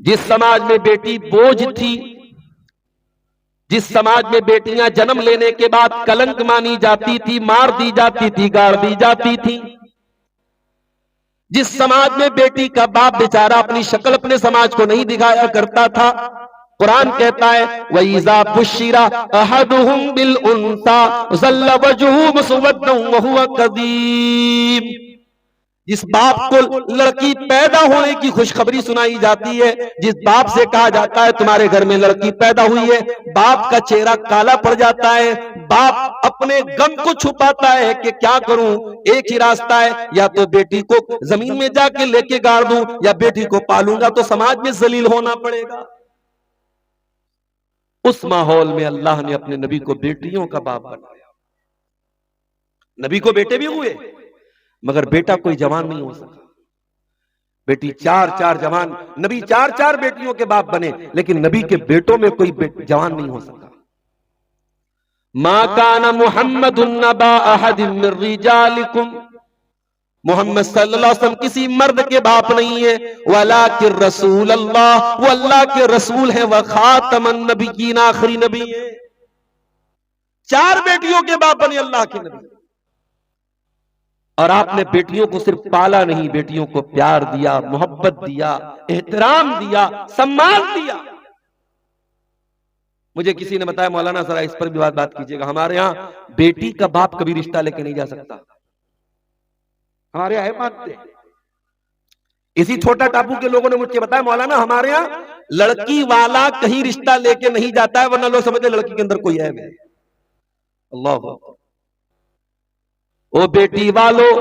जिस समाज में बेटी बोझ थी, जिस समाज में बेटियां जन्म लेने के बाद कलंक मानी जाती थी, मार दी जाती थी, गाड़ दी जाती थी, जिस समाज में बेटी का बाप बेचारा अपनी शक्ल अपने समाज को नहीं दिखाया करता था, कुरान कहता है वइज़ा बुश्शिरा अहदुहुम बिल उन्सा ज़ल्ल वजहुहु मुस्वद्दन व हुवा कज़ीम। जिस बाप को लड़की पैदा होने की खुशखबरी सुनाई जाती है, जिस बाप से कहा जाता है तुम्हारे घर में लड़की पैदा हुई है, बाप का चेहरा काला पड़ जाता है। बाप अपने गम को छुपाता है कि क्या करूं, एक ही रास्ता है, या तो बेटी को जमीन में जाके लेके गाड़ दूं या बेटी को पालूंगा तो समाज में जलील होना पड़ेगा। उस माहौल में अल्लाह ने अपने नबी को बेटियों का बाप बनाया। नबी को बेटे भी हुए मगर बेटा कोई जवान नहीं हो सका। बेटी चार चार जवान, नबी चार चार बेटियों के बाप बने, लेकिन नबी के बेटों में कोई जवान नहीं हो सका। मा काना मुहम्मदुन नबा अहदिन मिन रिजालिकुम, मोहम्मद सल्लल्लाहु अलैहि वसल्लम किसी मर्द के बाप नहीं है, वलाकिन रसूल अल्लाह, वो अल्लाह के रसूल है, व खातमन नबिय्यीन, आखिरी नबी है। चार बेटियों के बाप बने अल्लाह के नबी। और आपने बेटियों को सिर्फ पाला नहीं, बेटियों को प्यार दिया, मोहब्बत दिया, एहतराम दिया, सम्मान दिया। मुझे किसी ने बताया मौलाना जरा इस पर भी बात कीजिएगा, हमारे यहां बेटी का बाप कभी रिश्ता लेके नहीं जा सकता। हमारे यहां मानते हैं। इसी छोटा टापू के लोगों ने मुझे बताया मौलाना हमारे यहां लड़की वाला कहीं रिश्ता लेके नहीं जाता है, वरना लोग समझते लड़की के अंदर कोई ऐब है। अल्लाह, ओ बेटी वालों,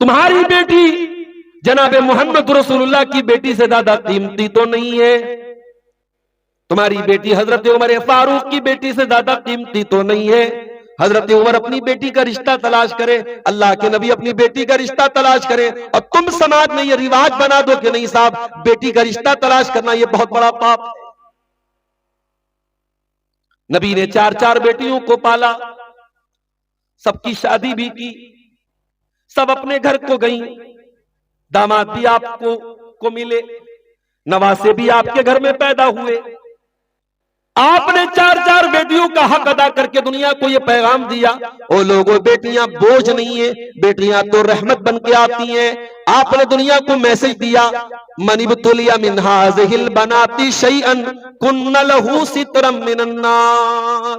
तुम्हारी बेटी जनाबे मोहम्मद रसूलुल्लाह की बेटी से ज्यादा कीमती तो नहीं है। तुम्हारी बेटी हजरत उमर फारूक की बेटी से ज्यादा कीमती तो नहीं है। हजरत उमर अपनी बेटी का रिश्ता तलाश करे, अल्लाह के नबी अपनी बेटी का रिश्ता तलाश करें, और तुम समाज में ये रिवाज बना दो कि नहीं साहब बेटी का रिश्ता तलाश करना ये बहुत बड़ा पाप है। नबी ने चार चार बेटियों को पाला, सबकी शादी भी की, सब अपने घर को गई, दामाद भी आपको मिले, नवासे भी आपके घर में पैदा हुए। आपने चार चार बेटियों का हक अदा करके दुनिया को यह पैगाम दिया, ओ लोगों बेटियां बोझ नहीं है, बेटियां तो रहमत बन के आती हैं। आपने दुनिया को मैसेज दिया, मनिबतुलिया मिन हाज़िहिल बनाती शैअन कुन्न लहू सित्रम मिनन नार।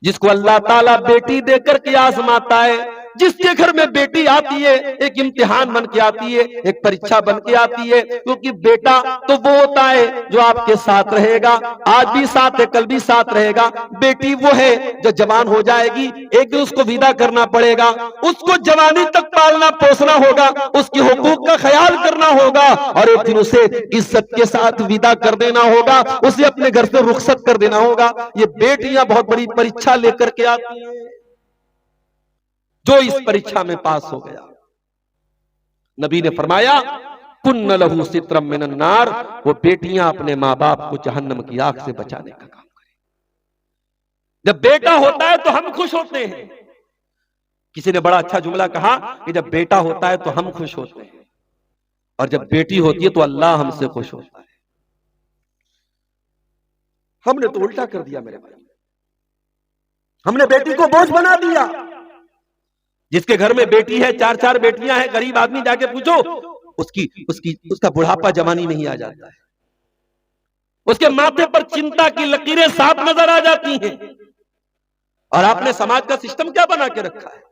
जिसको अल्लाह ताला बेटी देकर के आजमाता है, जिसके घर में बेटी आती है एक इम्तिहान बन के आती है, एक परीक्षा बन के आती है, क्योंकि बेटा तो वो होता है जो आपके साथ रहेगा, आज भी साथ है, कल भी साथ रहेगा। बेटी वो है जो जवान हो जाएगी, एक दिन उसको विदा करना पड़ेगा, उसको जवानी तक पालना पोसना होगा, उसके हुकूक का ख्याल करना होगा, और एक दिन उसे इज्जत के साथ विदा कर देना होगा, उसे अपने घर से रुखसत कर देना होगा। ये बेटियां बहुत बड़ी परीक्षा लेकर के आती हैं। जो इस परीक्षा में पास हो गया, नबी ने फरमाया कुन्न लहू सित्रम मिनन नार, वो बेटियां अपने मां बाप को जहन्नम की आग से बचाने का काम करें। जब बेटा होता है तो हम खुश होते हैं। किसी ने बड़ा अच्छा जुमला कहा कि जब बेटा होता है तो हम खुश होते हैं, और जब बेटी होती है तो अल्लाह हमसे खुश होता है। हमने तो उल्टा कर दिया मेरे भाई, हमने बेटी को बोझ बना दिया। जिसके घर में बेटी है, चार चार बेटियां हैं, गरीब आदमी जाके पूछो उसका बुढ़ापा जवानी नहीं आ जाता है, उसके माथे पर चिंता की लकीरें साफ नजर आ जाती हैं। और आपने समाज का सिस्टम क्या बना के रखा है,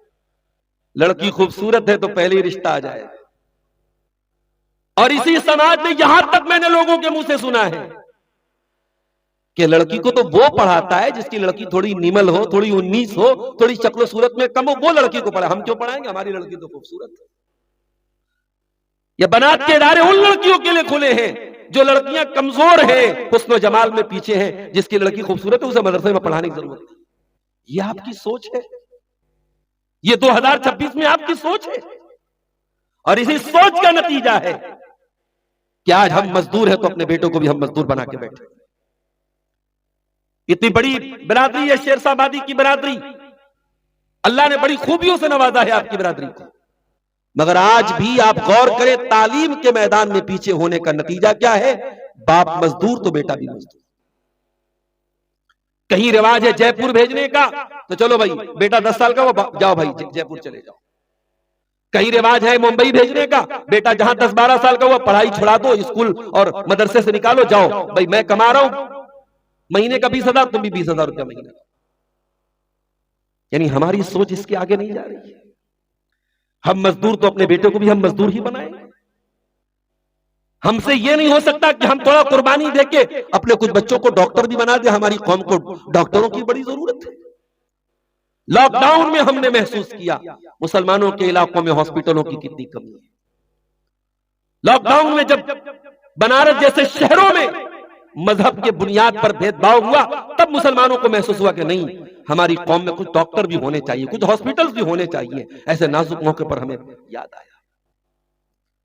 लड़की खूबसूरत है तो पहले ही रिश्ता आ जाए। और इसी समाज में यहां तक मैंने लोगों के मुंह से सुना है कि लड़की को तो वो पढ़ाता है जिसकी लड़की थोड़ी निमल हो, थोड़ी 19 हो, थोड़ी शक्ल सूरत में कम हो, वो लड़की को पढ़ा। हम क्यों पढ़ाएंगे, हमारी लड़की तो खूबसूरत है। ये बनात के इदारे उन लड़कियों के लिए खुले हैं जो लड़कियां कमजोर हैं, हुस्न जमाल में पीछे हैं, जिसकी लड़की खूबसूरत है उसे मदरसे में पढ़ाने की जरूरत है। ये आपकी सोच है, ये 2026 में आपकी सोच है, और इसी सोच का नतीजा है कि आज हम मजदूर हैं तो अपने बेटों को भी हम मजदूर बना के बैठे। इतनी बड़ी बिरादरी है शेरशाहबादी की बिरादरी, अल्लाह ने बड़ी खूबियों से नवाजा है आपकी बिरादरी को। मगर आज भी आप गौर करें, तालीम के मैदान में पीछे होने का नतीजा क्या है? बाप मजदूर तो बेटा भी मजदूर। कहीं रिवाज है जयपुर भेजने का, तो चलो भाई बेटा 10 साल का वो जाओ भाई जयपुर चले जाओ। कहीं रिवाज है मुंबई भेजने का, बेटा जहां 10-12 साल का हुआ पढ़ाई छुड़ा दो, स्कूल और मदरसे से निकालो, जाओ भाई मैं कमा रहा हूं महीने का 20,000, तुम भी 20,000 रुपया महीने का। यानी हमारी सोच इसके आगे नहीं जा रही है। हम मजदूर तो अपने बेटे को भी हम मजदूर ही बनाएंगे। हमसे यह नहीं हो सकता कि हम थोड़ा कुर्बानी देके अपने कुछ बच्चों को डॉक्टर भी बना दे। हमारी कौम को डॉक्टरों की बड़ी जरूरत है। लॉकडाउन में हमने महसूस किया मुसलमानों के इलाकों में हॉस्पिटलों की कितनी कमी है। लॉकडाउन में जब बनारस जैसे शहरों में मजहब के बुनियाद पर भेदभाव हुआ, तब मुसलमानों को महसूस हुआ कि नहीं, हमारी कौम में कुछ डॉक्टर भी होने चाहिए, कुछ हॉस्पिटल्स भी होने चाहिए। ऐसे नाजुक मौके पर हमें याद आया।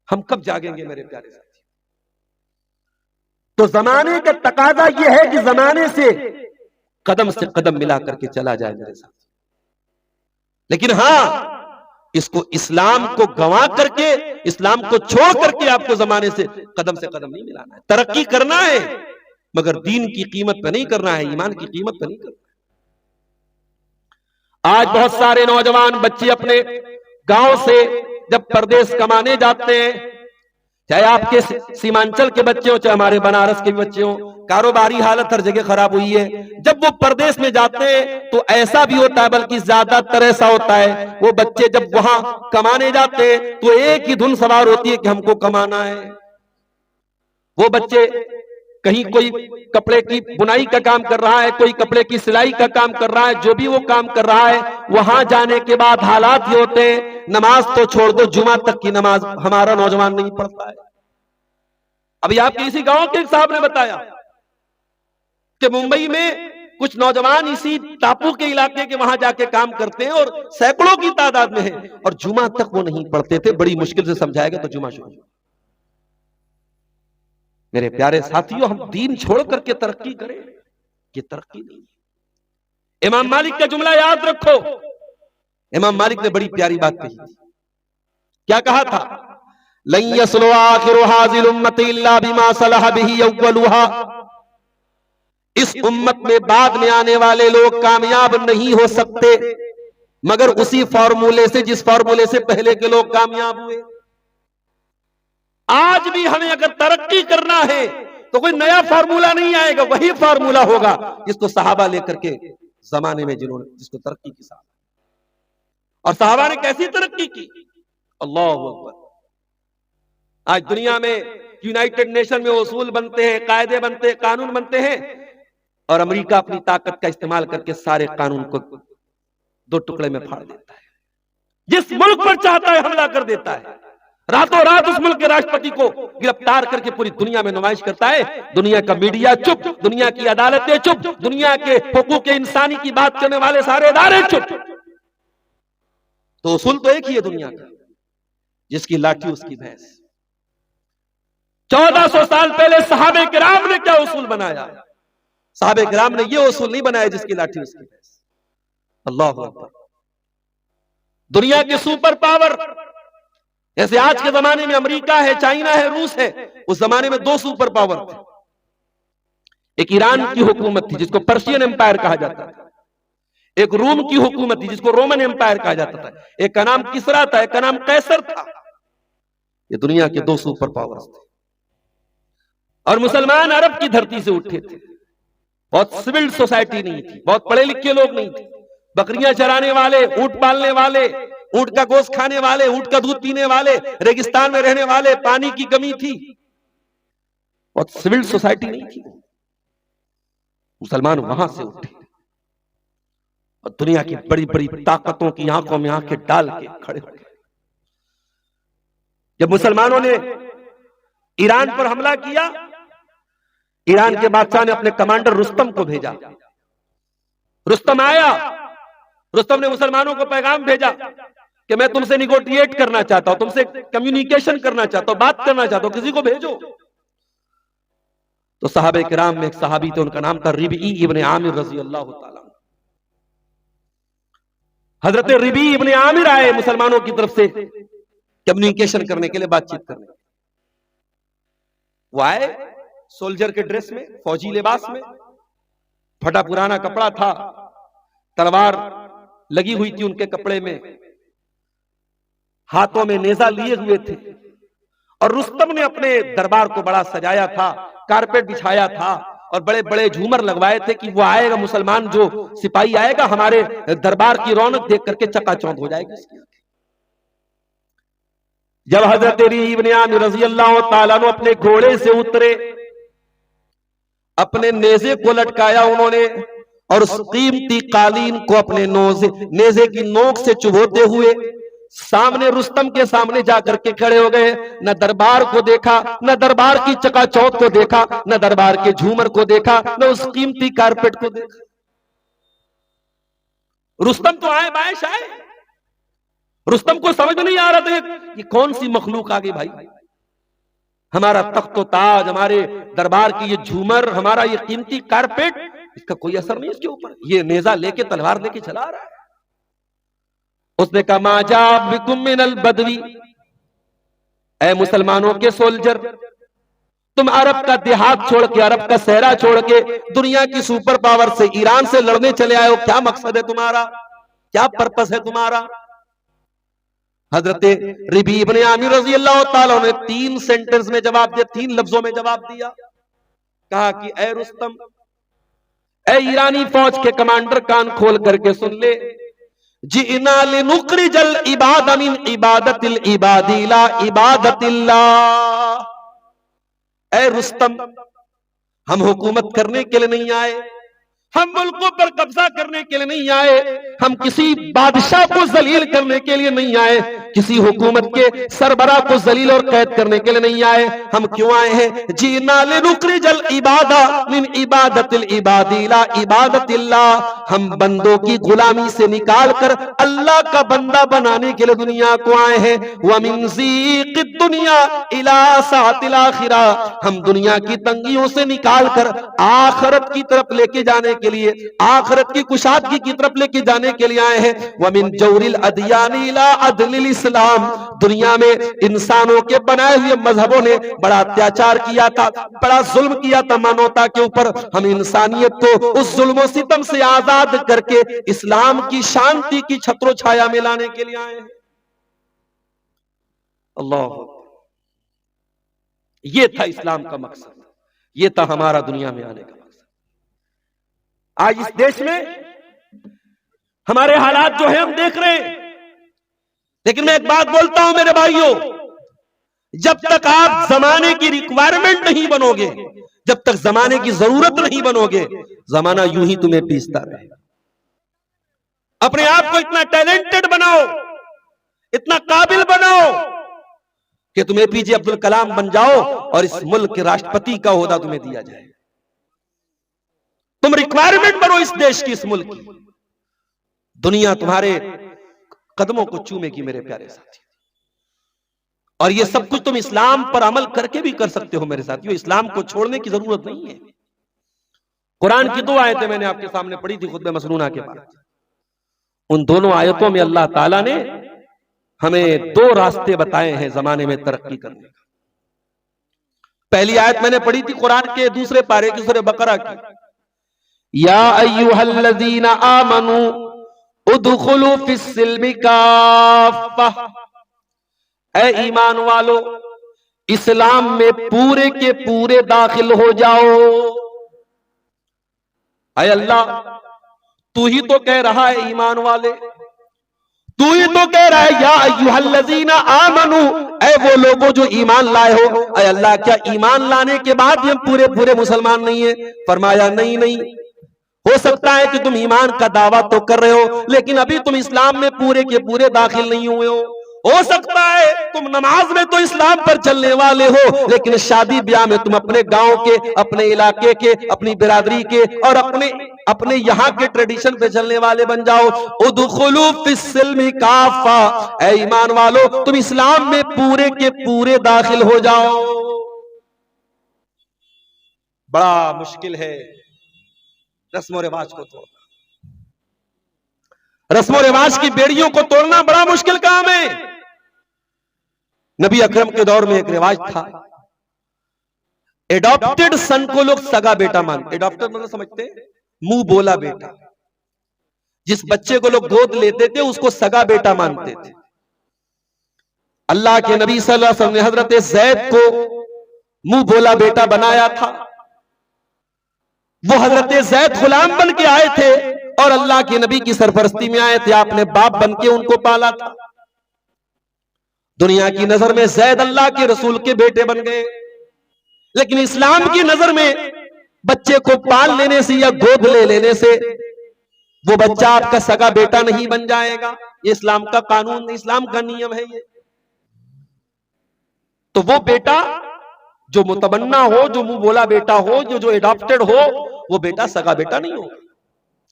हम कब जागेंगे मेरे प्यारे साथी? तो जमाने का तकाजा यह है कि जमाने से कदम मिला करके चला जाए मेरे साथ। लेकिन हां, इसको इस्लाम को गंवा करके, इस्लाम को छोड़ करके आपको जमाने से कदम नहीं मिलाना है। तरक्की करना है मगर दीन की कीमत पे नहीं करना है, ईमान की कीमत पे नहीं करना है। आज बहुत सारे नौजवान बच्चे अपने गांव से जब परदेश कमाने जाते हैं, चाहे आपके सीमांचल के बच्चे हो, चाहे हमारे बनारस के बच्चे हो, कारोबारी हालत हर जगह खराब हुई है। जब वो परदेश में जाते हैं तो ऐसा भी होता है, बल्कि ज्यादातर ऐसा होता है, वो बच्चे जब वहां कमाने जाते हैं तो एक ही धुन सवार होती है कि हमको कमाना है। वो बच्चे कहीं कोई कपड़े की बुनाई का काम कर रहा है, कोई कपड़े की सिलाई का काम कर रहा है, जो भी वो काम कर रहा है, वहां जाने के बाद हालात ये होते हैं, नमाज तो छोड़ दो, जुमा तक की नमाज हमारा नौजवान नहीं पढ़ता है। अभी आपके इसी गांव के एक साहब ने बताया कि मुंबई में कुछ नौजवान इसी टापू के इलाके के वहां जाके काम करते हैं और सैकड़ों की तादाद में है, और जुमा तक वो नहीं पढ़ते थे। बड़ी मुश्किल से समझाएगा तो जुमा शुरू। मेरे प्यारे साथियों, हम दीन छोड़ करके तरक्की करें, ये तरक्की नहीं। इमाम मालिक का जुमला याद रखो। इमाम मालिक ने बड़ी प्यारी बात कही थी। क्या कहा था? लन यसलु आखिरु हाज़िल उम्मति इल्ला बिमा सलह बिही अव्वलुहा। इस उम्मत में बाद में आने वाले लोग कामयाब नहीं हो सकते मगर उसी फॉर्मूले से जिस फॉर्मूले से पहले के लोग कामयाब हुए। आज भी हमें अगर तरक्की करना है तो कोई नया फार्मूला नहीं आएगा, वही फार्मूला होगा जिसको सहाबा लेकर के जमाने में जिसको तरक्की की साथ। और सहाबा ने कैसी तरक्की की? अल्लाह अकबर। आज दुनिया में यूनाइटेड नेशन में उसूल बनते हैं, कायदे बनते हैं, कानून बनते हैं, और अमेरिका अपनी ताकत का इस्तेमाल करके सारे कानून को दो टुकड़े में फाड़ देता है। जिस मुल्क पर चाहता है हमला कर देता है, रातों रात उस मुल्क के राष्ट्रपति को गिरफ्तार करके पूरी दुनिया में नुमाइश करता है। दुनिया का मीडिया चुप, दुनिया की अदालतें चुप, दुनिया के हुकूक इंसानी की बात करने वाले सारे इदारे चुप। तो उसूल तो एक ही है दुनिया का, जिसकी लाठी उसकी भैंस। 1400 साल पहले सहाबे किराम ने क्या उसूल बनाया? सहाबे किराम ने यह उसूल नहीं बनाया जिसकी लाठी उसकी भैंस। अल्लाह अकबर। दुनिया के सुपर पावर जैसे आज के जमाने में अमेरिका है, चाइना है, रूस है, उस जमाने में 2 सुपर पावर थे। एक ईरान की हुकूमत थी जिसको पर्शियन एम्पायर कहा जाता था, एक रूम की हुकूमत थी जिसको रोमन एम्पायर कहा जाता था, एक का नाम किसरा था, एक का नाम कैसर था। ये दुनिया के 2 सुपर पावर्स थे। और मुसलमान अरब की धरती से उठे थे। बहुत सिविल सोसाइटी नहीं थी, बहुत पढ़े लिखे लोग नहीं थे, बकरियां चराने वाले, ऊंट पालने वाले, ऊंट का गोश्त खाने वाले, ऊंट का दूध पीने वाले, रेगिस्तान में रहने वाले, पानी की कमी थी, बहुत सिविल सोसाइटी नहीं थी। मुसलमान वहां से उठे और दुनिया की बड़ी बड़ी ताकतों की आंखों में आंखें डाल के खड़े हो गए। जब मुसलमानों ने ईरान पर हमला किया, ईरान के बादशाह ने अपने कमांडर रुस्तम को भेजा। रुस्तम आया, रुस्तम ने मुसलमानों को पैगाम भेजा कि मैं तुमसे निगोटिएट करना चाहता हूं, तुमसे कम्युनिकेशन करना चाहता हूं, बात करना चाहता हूं, किसी को भेजो। तो सहाबे किराम में एक सहाबी थे, उनका नाम था रिबई इब्ने आमिर रजी अल्लाह ताला। हजरत रिबई इब्ने आमिर आए मुसलमानों की तरफ से कम्युनिकेशन करने के लिए, बातचीत करने के लिए। वो आए सोल्जर के ड्रेस में, फौजी लिबास में, फटा पुराना कपड़ा था, तलवार लगी हुई थी उनके कपड़े में, हाथों में नेजा लिए हुए थे। और रुस्तम ने अपने दरबार को बड़ा सजाया था, कारपेट बिछाया था और बड़े बड़े झूमर लगवाए थे कि वो आएगा, मुसलमान जो सिपाही आएगा हमारे दरबार की रौनक देख करके चकाचौंध हो जाएगी उसकी। जब हजरत इब्न आमिर रजी अल्लाह तआला अन्हु अपने घोड़े से उतरे, अपने नेजे को लटकाया उन्होंने और उस कीमती कालीन को अपने नेजे की नोक से चुभोते हुए सामने रुस्तम के सामने जाकर के खड़े हो गए। न दरबार को देखा, न दरबार की चकाचौंध को देखा, न दरबार के झूमर को देखा, न उस कीमती कारपेट को देखा। रुस्तम तो आए बायश आए, रुस्तम को समझ में नहीं आ रहा था कि कौन सी मखलूक आ गई भाई। हमारा तख्तो ताज, हमारे दरबार की ये झूमर, हमारा ये कीमती कारपेट, इसका कोई असर नहीं इसके ऊपर। ये नेजा लेके, तलवार लेके चला रहा है। उसने कहा माजा बिकुम मिनल बदवी, ऐ मुसलमानों के सोल्जर, तुम अरब का देहात छोड़ के, अरब का सहरा छोड़ के दुनिया की सुपर पावर से, ईरान से लड़ने चले आए हो। क्या मकसद है तुम्हारा, क्या पर्पस है तुम्हारा? हजरत रबी इब्न आमिर रजी अल्लाह तआला ने 3 सेंटेंस में जवाब दिया, 3 लफ्जों में जवाब दिया। कहा कि ऐ रुस्तम, ऐ ईरानी फौज के कमांडर, कान खोल करके सुन ले, जिना लिनुखरिजल इबाद मिन इबादतिल इबादी ला इबादतिल्लाह। ऐ रुस्तम, हम हुकूमत करने के लिए नहीं आए, हम मुल्कों पर कब्जा करने के लिए नहीं आए, हम किसी बादशाह को जलील करने के लिए नहीं आए, किसी हुकूमत के सरबराह को जलील और कैद करने के लिए नहीं आए। हम क्यों आए हैं? जीना लिनुखरिजल इबादा मिन इबादतिल इबादी ला इबादतिल्लाह। हम बंदों की गुलामी से निकाल कर अल्लाह का बंदा बनाने के लिए दुनिया को आए हैं। व मिन ज़ीक़िद दुनिया इला सातिल आखिरा, हम दुनिया की तंगियों से निकाल कर आखिरत की तरफ लेके जाने के लिए, आखिरत की कुशादगी की तरफ लेके जाने के लिए आए हैं। व मिन जौरिल अदयानी इला अदलिल इस्लाम, दुनिया में इंसानों के बनाए हुए मजहबों ने बड़ा अत्याचार किया था, बड़ा जुल्म किया था मानवता के ऊपर। हम इंसानियत को उस जुल्म और सितम से आजाद करके इस्लाम की शांति की छत्रो छाया में लाने के लिए आए हैं। अल्लाह, ये था इस्लाम का मकसद, ये था हमारा दुनिया में आने का मकसद। आज इस देश में हमारे हालात जो है हम देख रहे हैं, लेकिन मैं एक बात बोलता हूं मेरे भाइयों, जब तक आप जमाने की रिक्वायरमेंट नहीं बनोगे, जब तक जमाने की जरूरत नहीं बनोगे, जमाना यूं ही तुम्हें पीसता रहेगा। अपने आप को इतना टैलेंटेड बनाओ, इतना काबिल बनाओ कि तुम एपीजे अब्दुल कलाम बन जाओ और इस मुल्क के राष्ट्रपति का ओहदा तुम्हें दिया जाए। तुम रिक्वायरमेंट बनो इस देश की, इस मुल्क की। दुनिया तुम्हारे कदमों को चूमेगी मेरे प्यारे साथी। और ये सब कुछ तुम इस्लाम पर अमल करके भी कर सकते हो मेरे साथियों, इस्लाम को छोड़ने की जरूरत नहीं है। कुरान की 2 आयतें मैंने आपके सामने पढ़ी थी खुतबे मसनूना के बाद। उन दोनों आयतों में अल्लाह ताला ने हमें 2 रास्ते बताए हैं जमाने में तरक्की करने का। पहली आयत मैंने पढ़ी थी कुरान के 2 पारे की, सूरह बकरा की, या अय्युहल्लज़ीना आमनू उदखुलू फिस्सिल्मि काफ़ा, ऐ ईमान वालो इस्लाम में पूरे के पूरे दाखिल हो जाओ। ऐ अल्लाह, तू ही तो कह रहा है ईमान वाले, तू ही तो कह रहा है या अय्युहल्लज़ीना आमनू, ऐ वो लोगों जो ईमान लाए हो। ऐ अल्लाह, क्या ईमान लाने के बाद भी हम पूरे पूरे मुसलमान नहीं है? फरमाया नहीं नहीं, हो सकता है कि तुम ईमान का दावा तो कर रहे हो, लेकिन अभी तुम इस्लाम में पूरे के पूरे दाखिल नहीं हुए हो सकता है तुम नमाज में तो इस्लाम पर चलने वाले हो, लेकिन शादी ब्याह में तुम अपने गांव के, अपने इलाके के, अपनी बिरादरी के और अपने यहाँ के ट्रेडिशन पे चलने वाले बन जाओ। उदखुलू फिस्सिल्मि काफ़ा, ऐ ईमान वालो तुम इस्लाम में पूरे के पूरे दाखिल हो जाओ। बड़ा मुश्किल है रस्मों रिवाज को तोड़ना, रस्मों रिवाज की बेड़ियों को तोड़ना बड़ा मुश्किल काम है। नबी अकरम के दौर में एक रिवाज था, एडॉप्टेड सन को लोग सगा बेटा मानते। एडॉप्टेड मतलब समझते हैं, मुंह बोला बेटा। जिस बच्चे को लोग गोद लेते थे उसको सगा बेटा मानते थे। अल्लाह के नबी सल्लल्लाहु अलैहि वसल्लम ने हजरत ज़ैद को मुंह बोला बेटा बनाया था। वो हजरत ज़ैद गुलाम बन के आए थे और अल्लाह के नबी की सरपरस्ती में आए थे। आपने बाप बन के उनको पाला था। दुनिया की नजर में ज़ैद अल्लाह के रसूल के बेटे बन गए, लेकिन इस्लाम की नजर में बच्चे को पाल लेने से या गोद ले लेने से वो बच्चा आपका सगा बेटा नहीं बन जाएगा। ये इस्लाम का कानून, इस्लाम का नियम है ये। तो वो बेटा जो मुतबन्ना हो, जो मुंह बोला बेटा हो, जो एडॉप्टेड हो, वो बेटा सगा बेटा नहीं हो।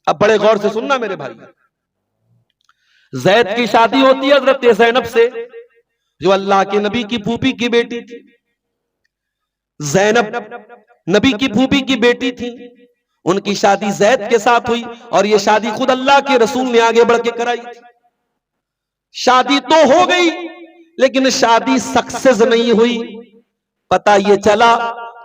अब बड़े गौर से सुनना मेरे भाई, ज़ैद की शादी होती है हजरत ज़ैनब से, जो अल्लाह के नबी की फूफी की बेटी थी। ज़ैनब नबी की फूफी की बेटी थी, उनकी शादी ज़ैद के साथ हुई और यह शादी खुद अल्लाह के रसूल ने आगे बढ़ के कराई थी। शादी तो हो गई लेकिन शादी सक्सेस नहीं हुई। पता यह चला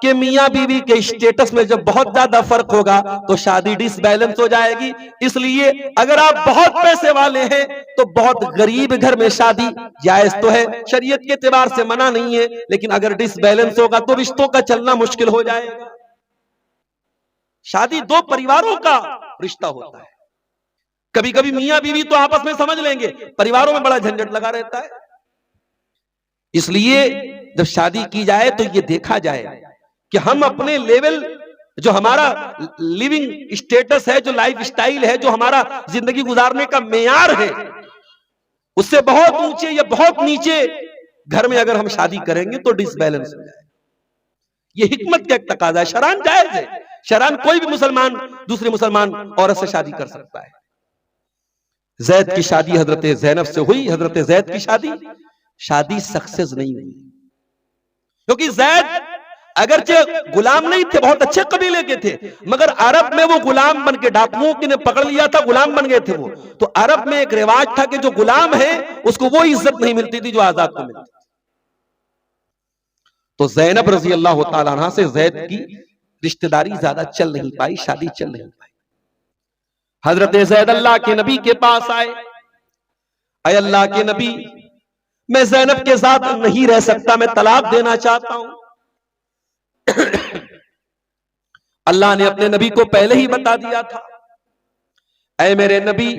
कि मियां बीवी के स्टेटस में जब बहुत ज्यादा फर्क होगा तो शादी डिसबैलेंस हो जाएगी। इसलिए अगर आप बहुत पैसे वाले हैं तो बहुत गरीब घर में शादी जायज तो है, शरीयत के एतबार से मना नहीं है, लेकिन अगर डिसबैलेंस होगा तो रिश्तों का चलना मुश्किल हो जाएगा। शादी दो परिवारों का रिश्ता होता है। कभी कभी मियां बीवी तो आपस में समझ लेंगे, परिवारों में बड़ा झंझट लगा रहता है। इसलिए जब शादी की जाए तो ये देखा जाए कि हम अपने लेवल, जो हमारा लिविंग स्टेटस है, जो लाइफ स्टाइल है, जो हमारा जिंदगी गुजारने का मेयार है, उससे बहुत ऊंचे या बहुत नीचे घर में अगर हम शादी करेंगे तो डिसबैलेंस हो जाए। ये हिकमत का एक तकाजा है। शरान जायज है, शरान कोई भी मुसलमान दूसरे मुसलमान औरत से शादी कर सकता है। ज़ैद की शादी हजरत ज़ैनब से हुई। हजरत ज़ैद की शादी सक्सेस नहीं हुई, क्योंकि ज़ैद अगरचे गुलाम नहीं थे, बहुत अच्छे कबीले के थे, मगर अरब में वो गुलाम बन के, डाकुओं ने पकड़ लिया था, गुलाम बन गए थे वो। तो अरब में एक रिवाज था कि जो गुलाम है उसको वो इज्जत नहीं मिलती थी जो आजाद को मिलती थी। तो ज़ैनब रजी अल्लाह तआला अन्हा से ज़ैद की रिश्तेदारी ज्यादा चल नहीं पाई, शादी चल नहीं पाई। हजरत ज़ैद अल्लाह के नबी के पास आए, अय अल्लाह के नबी, मैं ज़ैनब के साथ नहीं रह सकता, मैं तलाक देना चाहता हूं। अल्लाह ने अपने नबी को पहले ही बता दिया था, ऐ मेरे नबी,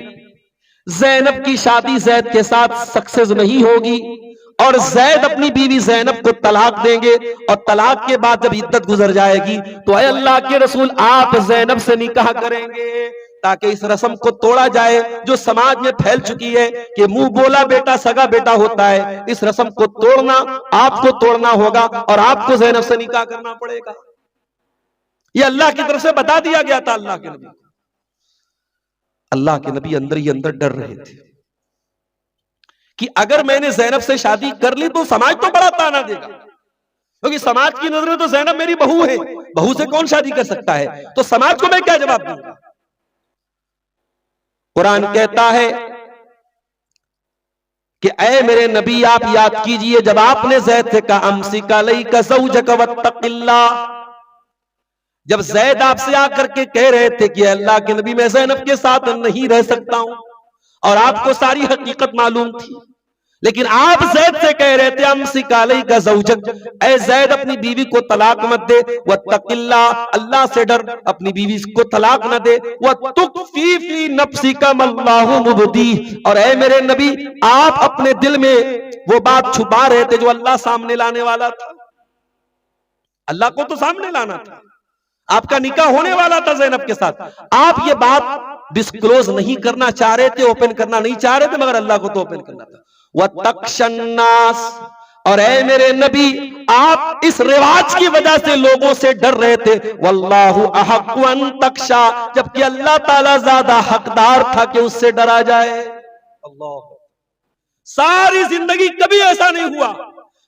ज़ैनब की शादी ज़ैद के साथ सक्सेस नहीं होगी और ज़ैद अपनी बीवी ज़ैनब को तलाक देंगे और तलाक के बाद जब इद्दत गुजर जाएगी तो ऐ अल्लाह के रसूल, आप ज़ैनब से निकाह करेंगे ताकि इस रस्म को तोड़ा जाए जो समाज में फैल चुकी है कि मुंह बोला बेटा सगा बेटा होता है। इस रस्म को तोड़ना, आपको तोड़ना होगा और आपको ज़ैनब से निकाह करना पड़ेगा। ये अल्लाह की तरफ से बता दिया गया था अल्लाह के नबी को। अल्लाह के नबी अंदर ही अंदर डर रहे थे कि अगर मैंने ज़ैनब से शादी कर ली तो समाज तो बड़ा ताना देगा, क्योंकि समाज की नजर में तो ज़ैनब मेरी बहू है, बहू से कौन शादी कर सकता है, तो समाज को मैं क्या जवाब दूंगा। कुरान कहता है कि ऐ मेरे नबी, आप याद कीजिए जब आपने ज़ैद से कहा अमसिक अलैका ज़ौजक वत्तक़िल्लाह, जब ज़ैद आपसे आकर के कह रहे थे कि अल्लाह के नबी मैं ज़ैनब के साथ नहीं रह सकता हूं, और आपको सारी हकीकत मालूम थी, लेकिन आप ज़ैद से कह रहे थे अमसिक अलैका ज़ौजक, ऐ ज़ैद अपनी बीवी को तलाक मत दे, वत्तक़िल्लाह, अल्लाह से डर, अपनी बीवी को तलाक न दे, वतुख्फी फी नफ्सिका मल्लाहु मुबदी, और ऐ मेरे नबी आप अपने दिल में वो बात छुपा रहे थे जो अल्लाह सामने लाने वाला था। अल्लाह को तो सामने लाना था, आपका निकाह होने वाला था ज़ैनब के साथ, आप ये बात डिस्क्लोज नहीं करना चाह रहे थे, ओपन करना नहीं चाह रहे थे, मगर अल्लाह को तो ओपन करना था। वतख्शन्नास, और ऐ मेरे नबी आप इस रिवाज की वजह से लोगों से डर रहे थे, वल्लाहु अहक्कु अन तख्शा, जबकि अल्लाह ताला ज्यादा हकदार था कि उससे डरा जाए। अल्लाह, सारी जिंदगी कभी ऐसा नहीं हुआ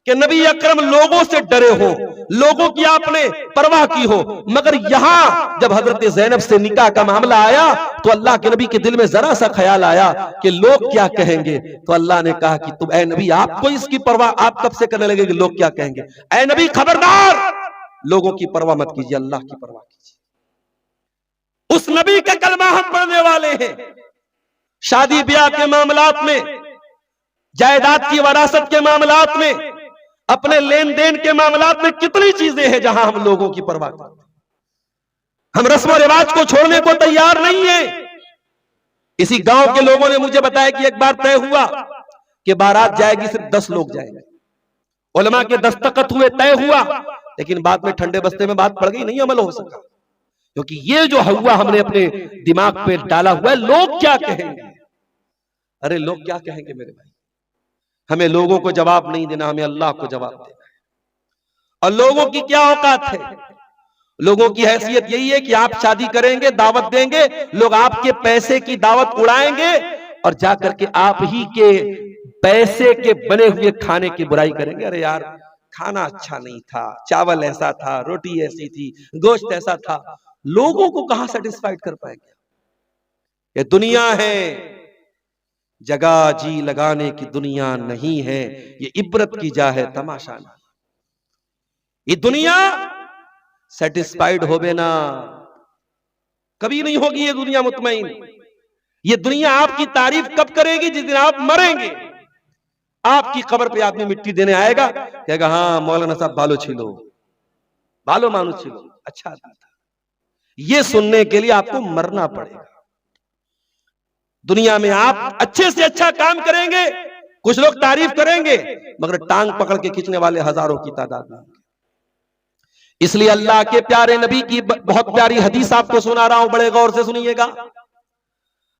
कि नबी अकरम लोगों से डरे हो, लोगों की आपने परवाह की हो, मगर यहां जब हजरत ज़ैनब से निकाह का मामला आया तो अल्लाह के नबी के दिल में जरा सा ख्याल आया कि लोग क्या कहेंगे। तो अल्लाह ने कहा कि तुम ए नबी, आपको इसकी परवाह आप कब से करने लगे कि लोग क्या कहेंगे? ए नबी खबरदार, लोगों की परवाह मत कीजिए, अल्लाह की परवाह कीजिए। उस नबी के कलमा हम पढ़ने वाले हैं। शादी ब्याह के मामलात में, जायदाद की वरासत के मामलात में, अपने लेन देन के मामलात में कितनी चीजें हैं जहां हम लोगों की परवाह करते हैं। हम रस्म रिवाज को छोड़ने को तैयार नहीं है। इसी गांव के लोगों ने मुझे बताया कि एक बार तय हुआ कि बारात जाएगी, सिर्फ 10 लोग जाएंगे। उलमा के दस्तखत हुए, तय हुआ, लेकिन बाद में ठंडे बस्ते में बात पड़ गई, नहीं अमल हो सका। क्योंकि ये जो हुआ हमने अपने दिमाग पे डाला हुआ है, लोग क्या कहेंगे। अरे लोग क्या कहेंगे मेरे भाई, हमें लोगों को जवाब नहीं देना, हमें अल्लाह को जवाब देना है। और लोगों की क्या औकात है? लोगों की हैसियत यही है कि आप शादी करेंगे, दावत देंगे, लोग आपके पैसे की दावत उड़ाएंगे और जाकर के आप ही के पैसे के बने हुए खाने की बुराई करेंगे। अरे यार, खाना अच्छा नहीं था, चावल ऐसा था, रोटी ऐसी थी, गोश्त ऐसा था। लोगों को कहां सेटिस्फाइड कर पाएंगे? ये दुनिया है, जगह जी लगाने की दुनिया नहीं है। ये इबरत की जा है, तमाशा नहीं। ये दुनिया सेटिस्फाइड होवे ना, कभी नहीं होगी ये दुनिया मुतमईन। ये दुनिया आपकी तारीफ कब करेगी? जिस दिन आप मरेंगे। आपकी कब्र पे आदमी मिट्टी देने आएगा, कहेगा हाँ मौलाना साहब बालो छीलो, बालो मानो छीलो, अच्छा था। ये सुनने के लिए आपको मरना पड़ेगा। दुनिया में आप अच्छे से अच्छा काम करेंगे, कुछ लोग तारीफ करेंगे, मगर टांग पकड़ के खींचने वाले हजारों की तादाद में। इसलिए अल्लाह के प्यारे नबी की बहुत प्यारी हदीस आपको सुना रहा हूं, बड़े गौर से सुनिएगा।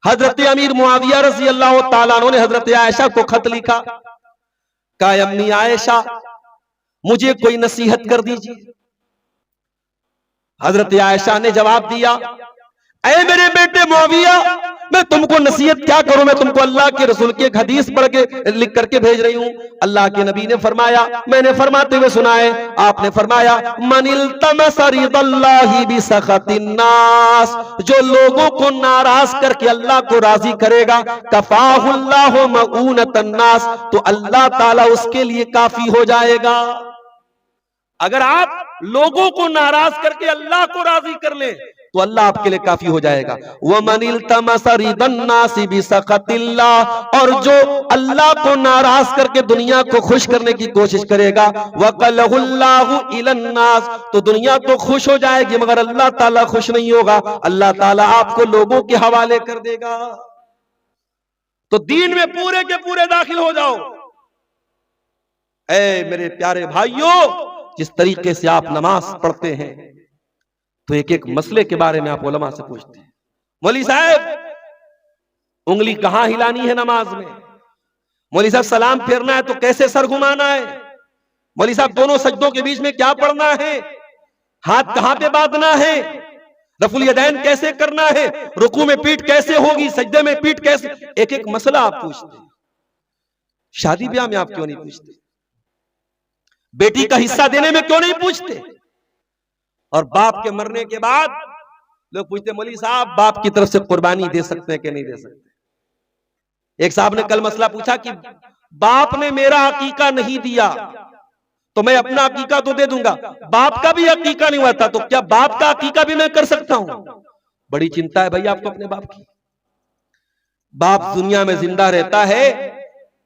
हजरत अमीर मुआविया रज़ी अल्लाह ताला अन्हु ने हजरत आयशा को खत लिखा, कहा अम्मी आयशा मुझे कोई नसीहत कर दीजिए। हजरत आयशा ने जवाब दिया, ऐ मेरे बेटे मुआविया, मैं तुमको नसीहत क्या करूं, मैं तुमको अल्लाह के रसूल की एक हदीस पढ़ के लिख करके भेज रही हूं। अल्लाह के नबी ने फरमाया, मैंने फरमाते हुए सुना है, आपने फरमाया मनिल तमसरिदल्लाहि बिसखतिन्नास, जो लोगों को नाराज करके अल्लाह को राजी करेगा, कफाहुल्लाहु मऊनतन्नास, तो अल्लाह ताला उसके लिए काफी हो जाएगा। अगर आप लोगों को नाराज करके अल्लाह को राजी कर ले तो अल्लाह आपके लिए काफी हो जाएगा। वमनिल तमसरिदन्नासि बिसखतिल्लाह, और जो अल्लाह को नाराज करके दुनिया को खुश करने की कोशिश करेगा, वकलहुल्लाहु इलन्नास, तो दुनिया तो खुश हो जाएगी मगर अल्लाह ताला खुश नहीं होगा, अल्लाह ताला आपको लोगों के हवाले कर देगा। तो दीन में पूरे के पूरे दाखिल हो जाओ। ऐ मेरे प्यारे भाइयों, जिस तरीके से आप नमाज पढ़ते हैं तो एक एक मसले के बारे में आप उलमा से पूछते हैं, मौलवी साहब उंगली कहां हिलानी है नमाज में, मौलवी साहब सलाम फेरना है तो कैसे सर घुमाना है, मौलवी साहब दोनों सजदों के बीच में क्या पढ़ना है, हाथ कहां पे बांधना है, रफुल यदैन कैसे करना है, रुकू में पीठ कैसे होगी, सजदे में पीठ कैसे, एक एक मसला आप पूछते हैं। शादी ब्याह में आप क्यों नहीं पूछते? बेटी का हिस्सा देने में क्यों नहीं पूछते? और बाप के मरने के बाद लोग पूछते मौलवी साहब बाप की तरफ से कुर्बानी दे सकते हैं कि नहीं दे सकते। एक साहब ने कल मसला पूछा कि बाप ने मेरा अकीका नहीं दिया तो मैं अपना अकीका तो दे दूंगा, बाप का भी अकीका नहीं हुआ था तो क्या बाप का अकीका भी मैं कर सकता हूं? बड़ी चिंता है भाई आपको अपने बाप की। बाप दुनिया में जिंदा रहता है,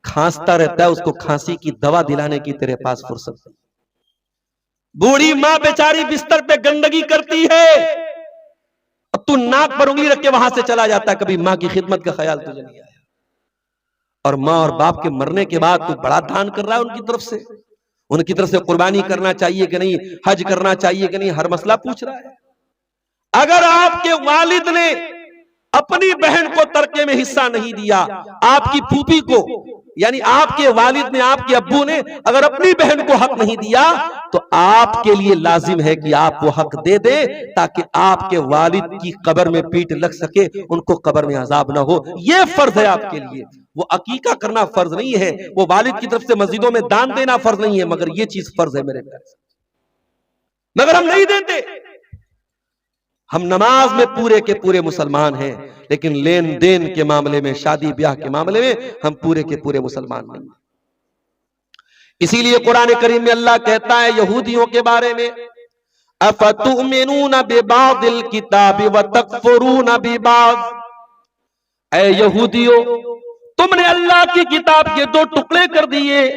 खांसता रहता है, उसको खांसी की दवा दिलाने की तेरे पास फुर्सत नहीं। बूढ़ी मां बेचारी बिस्तर पे गंदगी करती है और तू नाक पर उंगली रख के वहां से चला जाता है, कभी मां की खिदमत का ख्याल तुझे नहीं आया। और मां और बाप के मरने के बाद तू बड़ा दान कर रहा है उनकी तरफ से कुर्बानी करना चाहिए कि नहीं, हज करना चाहिए कि नहीं, हर मसला पूछ रहा है। अगर आपके वालिद ने अपनी बहन को तरके में हिस्सा नहीं दिया, आपकी फूफी को यानी आपके वालिद ने, आपके अब्बू ने अगर अपनी बहन को हक नहीं दिया तो आपके लिए लाजिम है कि आप वो हक दे दें ताकि आपके वालिद की कब्र में पीठ लग सके, उनको कब्र में अजाब ना हो। ये फर्ज है आपके लिए। वो अकीका करना फर्ज नहीं है, वो वालिद की तरफ से मस्जिदों में दान देना फर्ज नहीं है, मगर ये चीज फर्ज है मेरे प्यारे। मगर हम नहीं देते। हम नमाज में पूरे के पूरे मुसलमान हैं, लेकिन लेन देन के मामले में, शादी ब्याह के मामले में हम पूरे के पूरे मुसलमान नहीं। इसीलिए कुरान करीम में अल्लाह कहता है यहूदियों के बारे में, अफतुमिनून बिबादिल किताबि व तकफुरून बिबाद। ऐ यहूदियों, तुमने अल्लाह की किताब के दो टुकड़े कर दिए,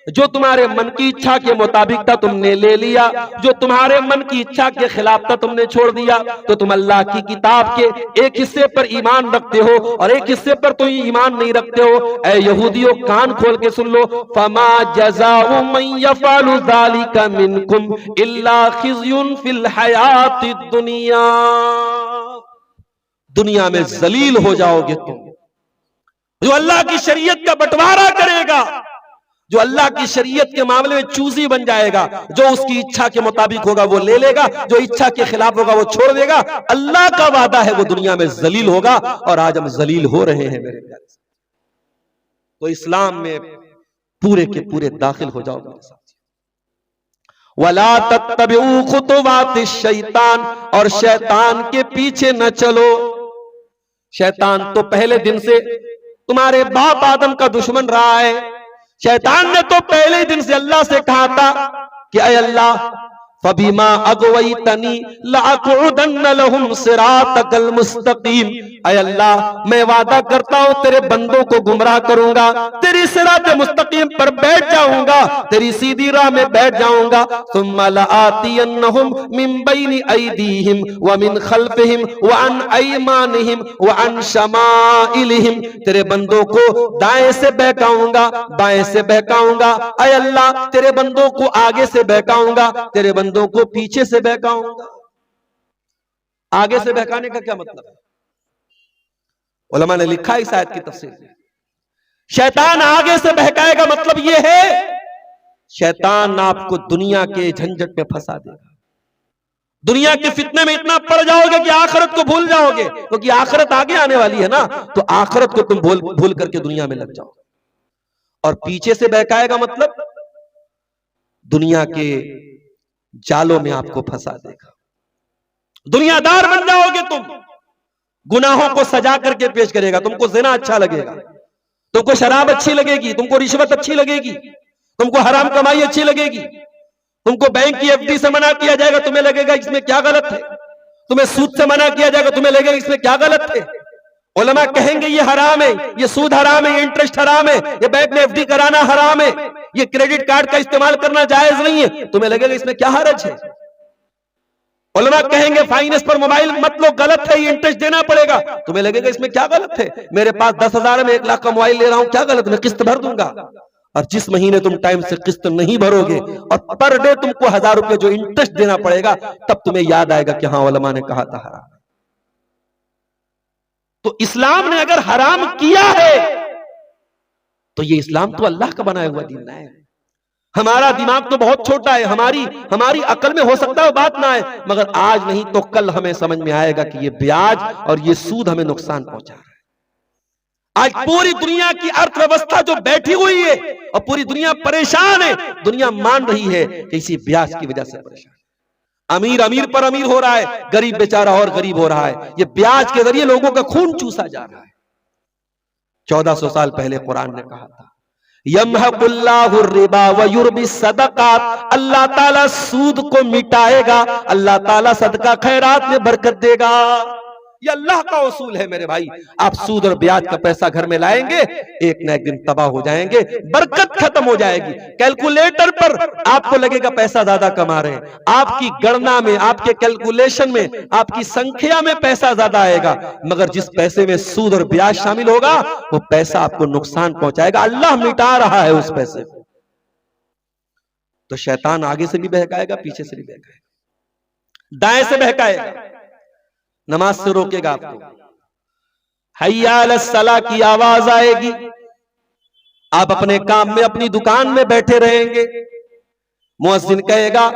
जो तुम्हारे मन की इच्छा के मुताबिक था तुमने ले लिया, जो तुम्हारे मन की इच्छा के खिलाफ था तुमने छोड़ दिया। तो तुम अल्लाह की किताब के एक हिस्से पर ईमान रखते हो और एक हिस्से पर तुम ईमान नहीं रखते हो। ऐ यहूदियों, कान खोल के सुन लो, फमा जज़ाउ मन यफ़अलु ज़ालिका मिनकुम इल्ला खिज़्युन फिल हयातिद दुनिया। दुनिया में जलील हो जाओगे तुम। जो अल्लाह की शरीयत का बंटवारा करेगा, जो अल्लाह की शरीयत के मामले में चूजी बन जाएगा, जो उसकी इच्छा के मुताबिक होगा वो ले लेगा, जो इच्छा के खिलाफ होगा वो छोड़ देगा, अल्लाह का वादा है वो दुनिया में जलील होगा। और आज हम जलील हो रहे हैं मेरे प्यारे। तो इस्लाम में पूरे के पूरे दाखिल हो जाओ मेरे साथ। वला तत्तबिउ खुतुवातिश शैतान, और शैतान के पीछे न चलो। शैतान तो पहले दिन से तुम्हारे बाप आदम का दुश्मन रहा है। शैतान ने तो पहले दिन से अल्लाह से कहा था कि अय अल्लाह, फबीमा अगवैतनी लअक़उदन्न लहुम सिरातकल मुस्तकीम। अय अल्लाह, मैं वादा करता हूं तेरे बंदों को गुमराह करूंगा, तेरी सिरात मुस्तकीम पर बैठ जाऊंगा, तेरी सीधी राह में बैठ जाऊंगा। सुम्मा लआतियन्नहुम मिन बैनि अयदीहिम व मिन खल्फिहिम व अन अयमानिहिम व अन शमाइलिहिम। तेरे बंदों को दाएं से बहकाऊंगा, बाएं से बहकाऊंगा। अय अल्लाह, तेरे बंदों को आगे से बहकाऊंगा, तेरे बंदों को पीछे से बहकाऊंगा। आगे से बहकाने का क्या मतलब है? उलमा ने लिखा इस आयत की तफसीर में, शैतान आगे से बहकाएगा मतलब यह है शैतान आपको दुनिया के झंझट में फंसा देगा। दुनिया के फितने में इतना पड़ जाओगे कि आखिरत को भूल जाओगे, क्योंकि आखिरत आगे आने वाली है ना, तो आखिरत को तुम भूल करके दुनिया में लग जाओगे। और पीछे से बहकाएगा मतलब दुनिया के जालों में आपको फंसा देगा। दुनियादार बन जाओगे तुम, गुनाहों को सजा करके पेश करेगा। तुमको ज़िना अच्छा लगेगा, तुमको शराब अच्छी लगेगी, तुमको रिश्वत अच्छी लगेगी, तुमको हराम कमाई अच्छी लगेगी, तुमको बैंक की एफडी से मना किया जाएगा, तुम्हें लगेगा इसमें क्या गलत है। तुम्हें सूद से मना किया जाएगा, तुम्हें लगेगा इसमें क्या गलत है। उलमा कहेंगे ये हराम है, ये सूद हराम है, ये इंटरेस्ट हराम है, ये बैंक में एफडी कराना हराम है, ये क्रेडिट कार्ड का इस्तेमाल करना जायज नहीं है। तुम्हें लगेगा इसमें क्या हरज है। उलमा कहेंगे फाइनेंस पर मोबाइल मत लो, गलत है, ये इंटरेस्ट देना पड़ेगा। तुम्हें लगेगा इसमें क्या गलत है। मेरे पास 10,000 में 1 लाख का मोबाइल ले रहा हूं, क्या गलत, मैं किस्त भर दूंगा। और जिस महीने तुम टाइम से किस्त नहीं भरोगे और पर डे तुमको 1000 रुपए जो इंटरेस्ट देना पड़ेगा, तब तुम्हें याद आएगा कि हाँ उलमा ने कहा था हराम। तो इस्लाम ने अगर हराम किया है तो ये इस्लाम तो अल्लाह का बनाया हुआ दीन है। हमारा दिमाग तो बहुत छोटा है, हमारी अकल में हो सकता है बात ना आए, मगर आज नहीं तो कल हमें समझ में आएगा कि ये ब्याज और ये सूद हमें नुकसान पहुंचा रहा है। आज पूरी दुनिया की अर्थव्यवस्था जो बैठी हुई है और पूरी दुनिया परेशान है, दुनिया मान रही है कि इसी ब्याज की वजह से परेशान। अमीर पर अमीर हो रहा है, गरीब बेचारा और गरीब हो रहा है। ये ब्याज के जरिए लोगों का खून चूसा जा रहा है। 1400 साल पहले कुरान ने कहा था, यमहकुल्लाहु रिबा व युर्बी सदकात, अल्लाह ताला सूद को मिटाएगा, अल्लाह ताला सदका खैरात में बरकत देगा। ये अल्लाह का उसूल है मेरे भाई। आप सूद और ब्याज का पैसा घर में लाएंगे, एक न एक दिन तबाह हो जाएंगे, बरकत खत्म हो जाएगी। कैलकुलेटर पर आपको लगेगा पैसा ज्यादा कमा रहे हैं, आपकी गणना में, आपके कैलकुलेशन में, आपकी संख्या में पैसा ज्यादा आएगा, मगर जिस पैसे में सूद और ब्याज शामिल होगा वो पैसा आपको नुकसान पहुंचाएगा। अल्लाह मिटा रहा है उस पैसे को। तो शैतान आगे से भी बहकाएगा, पीछे से भी बहकाएगा, दाएं से बहकाएगा, नमाज से रोकेगा आपको। हय्या अलस सलाह की आवाज आएगी, आप अपने काम में अपनी दुकान में बैठे रहेंगे, मुअज्जिन कहेगा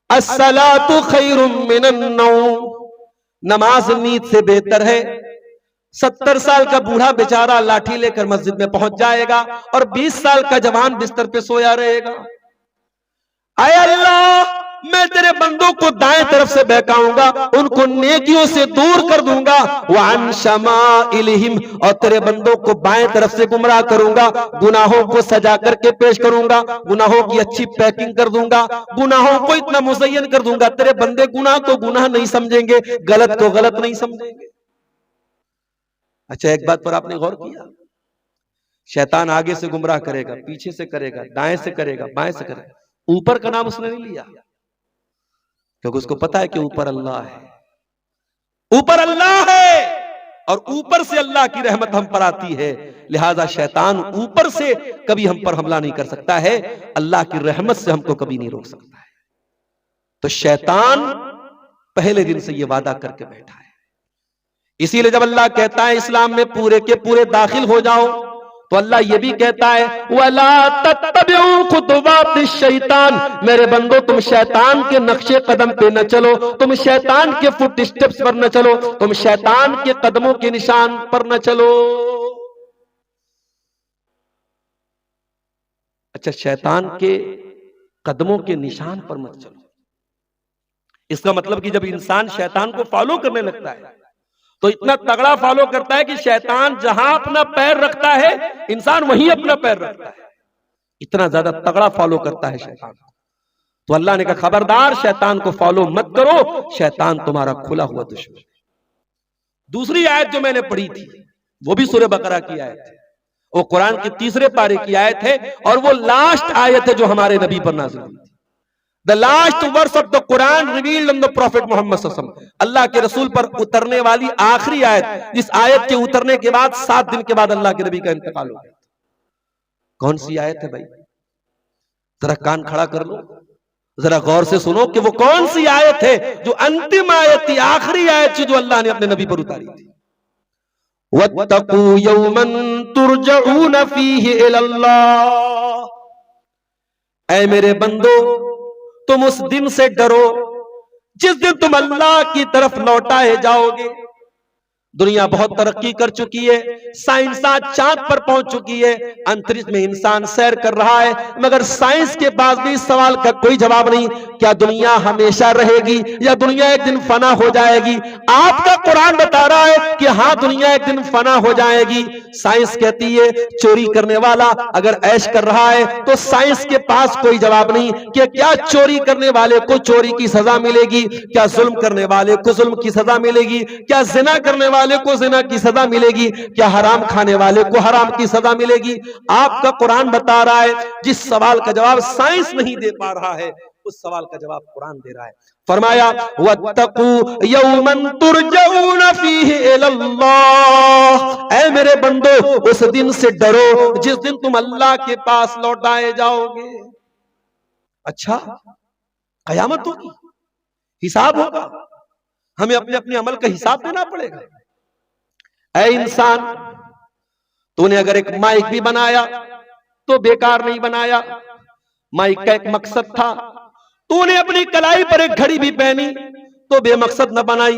अस्सलातु खैरुम मिनन नौम, नमाज नींद से बेहतर है। 70 साल का बूढ़ा बेचारा लाठी लेकर मस्जिद में पहुंच जाएगा और 20 साल का जवान बिस्तर पे सोया रहेगा। आय अल्लाह, मैं तेरे बंदों को दाएं तरफ से बहकाऊंगा, उनको नेकियों से दूर कर दूंगा, वअन शमाइलिहिम, और तेरे बंदों को बाएं तरफ से गुमराह करूंगा, गुनाहों को सजा करके पेश करूंगा, गुनाहों की अच्छी पैकिंग कर दूंगा, गुनाहों को इतना मुज़य्यन कर दूंगा, तेरे बंदे गुनाह को गुनाह नहीं समझेंगे, गलत को गलत नहीं समझेंगे। अच्छा, एक बात पर आपने गौर किया, शैतान आगे से गुमराह करेगा, पीछे से करेगा, दाएं से करेगा, बाएं से करेगा, ऊपर का नाम उसने नहीं लिया, क्योंकि उसको पता है कि ऊपर अल्लाह है, ऊपर अल्लाह है और ऊपर से अल्लाह की रहमत हम पर आती है। लिहाजा शैतान ऊपर से कभी हम पर हमला नहीं कर सकता है, अल्लाह की रहमत से हमको कभी नहीं रोक सकता है। तो शैतान पहले दिन से यह वादा करके बैठा है। इसीलिए जब अल्लाह कहता है इस्लाम में पूरे के पूरे दाखिल हो जाओ, तो अल्लाह ये भी कहता है वला तत्तबिउ खुतुवातिश शैतान, मेरे बंदो तुम शैतान के नक्शे कदम पे न चलो, तुम शैतान के फुट स्टेप्स पर न चलो, तुम शैतान के कदमों के निशान पर न चलो। अच्छा, शैतान के कदमों के निशान पर मत चलो, इसका मतलब कि जब इंसान शैतान को फॉलो करने लगता है तो इतना तगड़ा फॉलो करता है कि शैतान जहां अपना पैर रखता है इंसान वहीं अपना पैर रखता है, इतना ज्यादा तगड़ा फॉलो करता है शैतान। तो अल्लाह ने कहा खबरदार शैतान को फॉलो मत करो, शैतान तुम्हारा खुला हुआ दुश्मन। दूसरी आयत जो मैंने पढ़ी थी वो भी सूरह बकरा की आयत है, वो कुरान के तीसरे पारे की आयत है और वो लास्ट आयत है जो हमारे नबी पर नाज़िल हुई थी। The last verse of the Quran revealed on the Prophet Muhammad sallallahu alaihi wasallam, अल्लाह के रसूल पर उतरने वाली आखिरी आयत, जिस आयत के उतरने के बाद 7 दिन के बाद अल्लाह के नबी का इंतकाल हो गया। कौन सी आयत है भाई? जरा कान खड़ा कर लो, जरा गौर से सुनो कि वो कौन सी आयत है जो अंतिम आयत थी, आखिरी आयत थी जो अल्लाह ने अपने नबी पर उतारी थी। वत्तकू यौमन तुरजऊन फीहि इलल्लाह, ऐ मेरे बंदो तुम उस दिन से डरो जिस दिन तुम अल्लाह की तरफ लौटाए जाओगे। दुनिया बहुत तरक्की कर चुकी है, साइंस आज चांद पर पहुंच चुकी है, अंतरिक्ष में इंसान सैर कर रहा है, मगर साइंस के पास भी इस सवाल का कोई जवाब नहीं, क्या दुनिया हमेशा रहेगी या दुनिया एक दिन फना हो जाएगी? आपका कुरान बता रहा है कि हाँ दुनिया एक दिन फना हो जाएगी। साइंस कहती है चोरी करने वाला अगर ऐश कर रहा है तो साइंस के पास कोई जवाब नहीं कि क्या चोरी करने वाले को चोरी की सजा मिलेगी, क्या जुल्म करने वाले को जुल्म की सजा मिलेगी, क्या जिना करने वाले को जिना की सजा मिलेगी, क्या हराम खाने वाले को हराम की सजा मिलेगी। आपका कुरान बता रहा है जिस सवाल का जवाब साइंस नहीं दे पा रहा है उस सवाल का जवाब कुरान दे रहा है। फरमाया वत्तकू यौमन तुरजऊन फीहि इलल्लाह, ऐ मेरे बंदो उस दिन से डरो जिस दिन तुम अल्लाह के पास लौटाए जाओगे। अच्छा, कयामत होगी, हिसाब होगा, हमें अपने अपने अमल का हिसाब देना पड़ेगा। ऐ इंसान, तूने अगर एक माइक भी बनाया तो बेकार नहीं बनाया, माइक का एक मकसद था। तूने अपनी कलाई पर एक घड़ी भी पहनी तो बेमकसद न बनाई,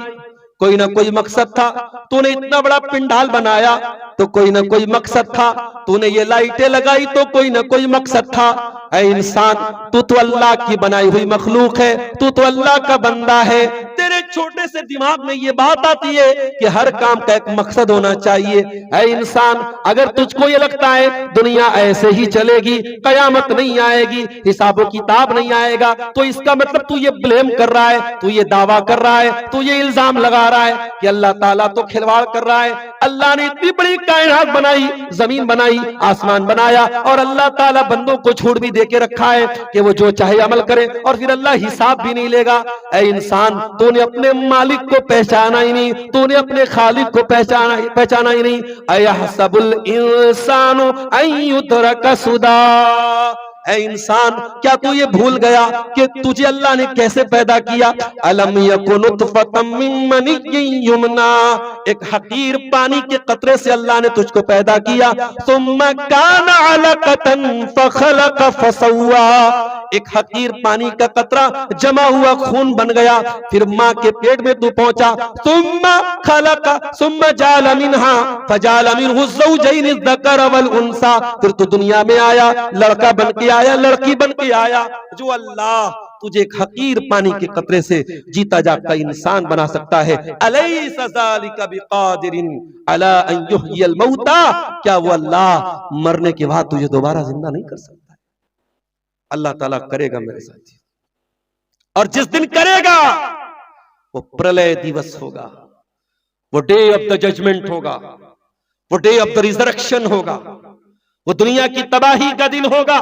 कोई ना कोई मकसद था। तूने इतना बड़ा पिंडाल बनाया तो कोई ना कोई मकसद था, तूने ये लाइटें लगाई तो कोई ना कोई मकसद था। ऐ इंसान, तू तो अल्लाह की बनाई हुई मखलूक है, तू तो अल्लाह का बंदा है। तेरे छोटे से दिमाग में ये बात आती है कि हर काम का एक मकसद होना चाहिए। ऐ इंसान, अगर तुझको ये लगता है दुनिया ऐसे ही चलेगी, कयामत नहीं आएगी, हिसाबो किताब नहीं आएगा, तो इसका मतलब तू ये ब्लेम कर रहा है, तू ये दावा कर रहा है, तू ये इल्जाम लगा रहा है कि अल्लाह ताला तो खिलवाड़ कर रहा है। अल्लाह ने इतनी बड़ी कायनात बनाई, जमीन बनाई, आसमान बनाया और अल्लाह ताला बंदों को छूट भी देके रखा है कि वो जो चाहे अमल करे और फिर अल्लाह हिसाब भी नहीं लेगा। ऐ इंसान, तूने अपने मालिक को पहचाना ही नहीं, तूने अपने खालिक को पहचाना ही नहीं। अयहसबुल इंसानु अन युतरक सुदा, ऐ इंसान, क्या तू ये भूल गया कि तुझे अल्लाह ने कैसे पैदा किया? अलम यकुन नुतफतम मिन मनिय्यिन युमना, एक हकीर पानी के कतरे से अल्लाह ने तुझको पैदा किया। सुम्मा काना अलकतन फखलक फसव्वा, एक हकीर पानी का कतरा जमा हुआ खून बन गया, फिर माँ के पेट में तू पहुंचा। सुम्मा खलका सुम्मा जाल मिनहा फजाल मिनहु ज़ौजैन ज़कर वल उन्सा, फिर तू दुनिया में आया, लड़का बन के आया, लड़की बन के आया। जो अल्लाह तुझे एक हकीर पानी के कतरे से जीता जागता इंसान बना सकता है, अलैसा ज़ालिका बिक़ादिरिन अला अन युह्यिल मौता, क्या वो अल्लाह मरने के बाद तुझे दोबारा जिंदा नहीं कर सकता? अल्लाह ताला करेगा मेरे साथी, और जिस दिन करेगा वो प्रलय दिवस होगा, वो डे ऑफ द जजमेंट होगा, वो डे ऑफ द रिजरेक्शन होगा, वो दुनिया की तबाही का दिन होगा,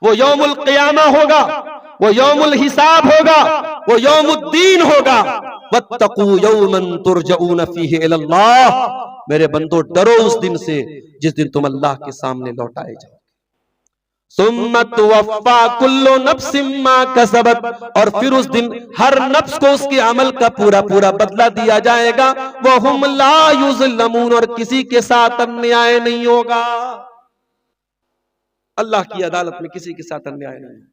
वो यौमुल क़ियामा होगा, वो यौमुल हिसाब होगा, वो यौमुद्दीन होगा। वत्तकू यौमन तुरजऊन फीहि इलल्लाह, मेरे बंदो डरो उस दिन से जिस दिन तुम अल्लाह के सामने लौटाए जाओ। सुम्मा तुवफ़्फ़ा कुल्लु नफ्सिम मा कसबत, और फिर उस दिन हर नफ्स को उसके अमल का पूरा पूरा बदला दिया जाएगा। वहुम ला युज़लमून, और किसी के साथ अन्याय नहीं होगा। अल्लाह की अदालत में किसी के साथ अन्याय नहीं होगा।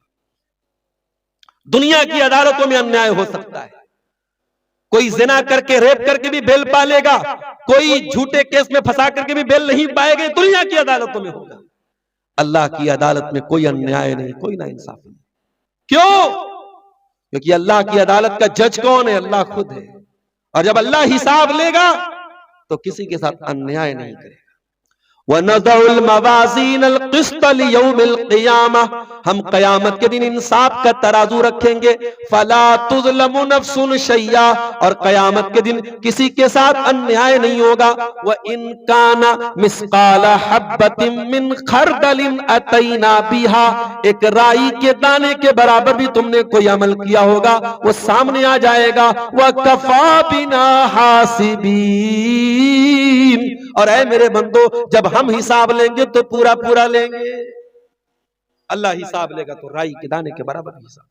दुनिया की अदालतों में अन्याय हो सकता है, कोई जिना करके रेप करके भी बेल पा लेगा, कोई झूठे केस में फंसा करके भी बेल नहीं पाएगा, दुनिया की अदालतों में होगा। अल्लाह की अदालत में कोई अन्याय नहीं, कोई नाइंसाफी नहीं। क्यों? क्योंकि अल्लाह की अदालत का जज कौन है? अल्लाह खुद है। और जब अल्लाह हिसाब लेगा तो किसी के साथ अन्याय नहीं करेगा। वनज़उल मवाज़ीनल क़िस्त लियौमिल क़ियामा, हम क़यामत के दिन इंसाफ का तराजू रखेंगे। फला तुज़लमु नफ्सुन शैया, और क़यामत के दिन किसी के साथ अन्याय नहीं होगा। व इन काना मिस्क़ाला हब्बतिन मिन खरदलिन अतैना बिहा, एक राई के दाने के बराबर भी तुमने कोई अमल किया होगा, वो सामने आ जाएगा। व कफ़ा बिना हासिबीन, और ऐ मेरे बंदो, जब हम हिसाब लेंगे तो पूरा पूरा लेंगे। अल्लाह हिसाब लेगा तो राई के दाने के बराबर हिसाब।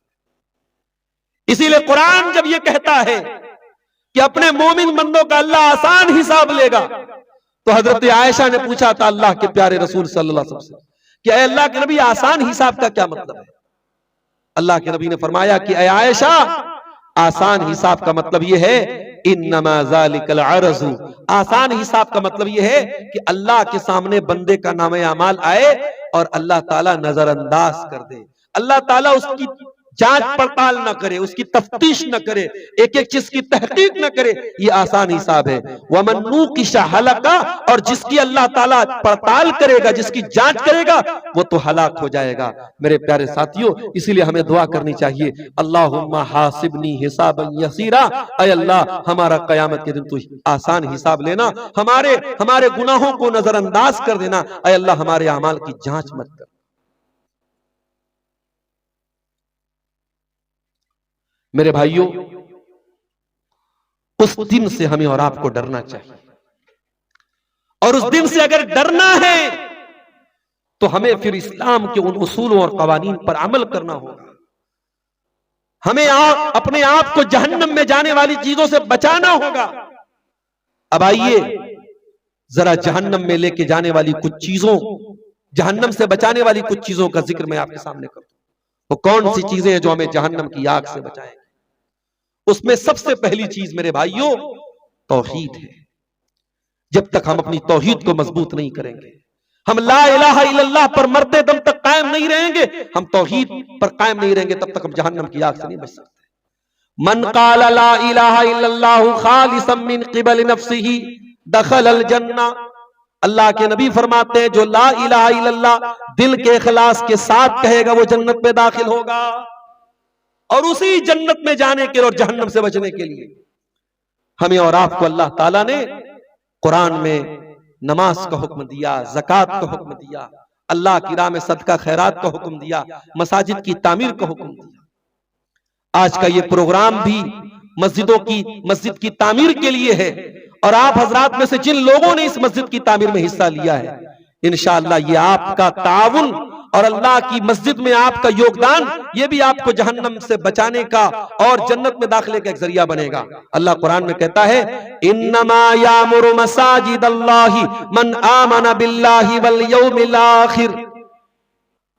इसीलिए कुरान जब ये कहता है कि अपने मोमिन बंदों का अल्लाह आसान हिसाब लेगा, तो हजरत आयशा ने पूछा था अल्लाह के प्यारे रसूल सल्लल्लाहु अलैहि वसल्लम कि ऐ अल्लाह के नबी, आसान हिसाब का क्या मतलब है? अल्लाह के नबी ने फरमाया कि ऐ आयशा, आसान हिसाब का मतलब यह है इन्नमा ज़ालिकल अर्ज़ु, आसान हिसाब का मतलब यह है कि अल्लाह के सामने बंदे का नामे अमाल आए और अल्लाह ताला नजरअंदाज कर दे। अल्लाह ताला उसकी जांच पड़ताल न करे, उसकी तफ्तीश न करे, एक एक चीज की तहकीक न करे, ये आसान हिसाब है। वमन नूकिशा हलका, और जिसकी अल्लाह ताला पड़ताल करेगा, जिसकी जांच करेगा, वो तो हलाक हो जाएगा। मेरे प्यारे साथियों, इसीलिए हमें दुआ करनी चाहिए, अल्लाहुम्मा हासिबनी हिसाबन यसीरा, ऐ अल्लाह हमारा कयामत के दिन तू आसान हिसाब लेना, हमारे गुनाहों को नजरअंदाज कर देना, ऐ अल्लाह हमारे अमाल की जांच मत कर। मेरे भाइयों, उस दिन से हमें और आपको डरना चाहिए, और उस दिन से अगर डरना है तो हमें फिर इस्लाम के उन उसूलों और कवानीन पर अमल करना होगा। हमें अपने आप को जहन्नम में जाने वाली चीजों से बचाना होगा। अब आइए जरा जहन्नम में लेके जाने वाली कुछ चीजों, जहन्नम से बचाने वाली कुछ चीजों का जिक्र मैं आपके सामने करूं। वो कौन सी चीजें हैं जो हमें जहन्नम की आग से बचाएंगी? उसमें सबसे पहली चीज मेरे भाइयों तौहीद है। जब तक हम अपनी तौहीद को मजबूत नहीं करेंगे, हम ला इलाहा इल्लल्लाह पर मरते दम तक कायम नहीं रहेंगे, हम तौहीद पर कायम नहीं रहेंगे, तब तक हम जहन्नम की आग से नहीं बच सकते। मन क़ाला ला इलाहा इल्लल्लाहु ख़ालिसन मिन क़िबल नफ्सिही दख़लल जन्नह, अल्लाह के नबी फरमाते हैं जो ला इलाहा इल्लल्लाह दिल के इखलास के साथ कहेगा वो जन्नत में दाखिल होगा। और उसी जन्नत में जाने के लिए और जहन्नम से बचने के लिए हमें और आपको अल्लाह ताला ने कुरान में नमाज का हुक्म दिया, ज़कात का हुक्म दिया, अल्लाह की राह में सदका खैरात का हुक्म दिया, मसाजिद की तामीर का हुक्म दिया। आज का ये प्रोग्राम भी मस्जिद की तामीर के लिए है, और आप हजरात में से जिन लोगों ने इस मस्जिद की तामीर में हिस्सा लिया है, इंशाअल्लाह ये आपका ताउन और अल्लाह की मस्जिद में आपका योगदान ये भी आपको जहन्नम से बचाने का और जन्नत में दाखिले का एक जरिया बनेगा। अल्लाह कुरान में कहता है, इन्नमा यामुरु मसाजिदल्लाहि मन आमना बिल्लाहि वल यौमिल आखिर।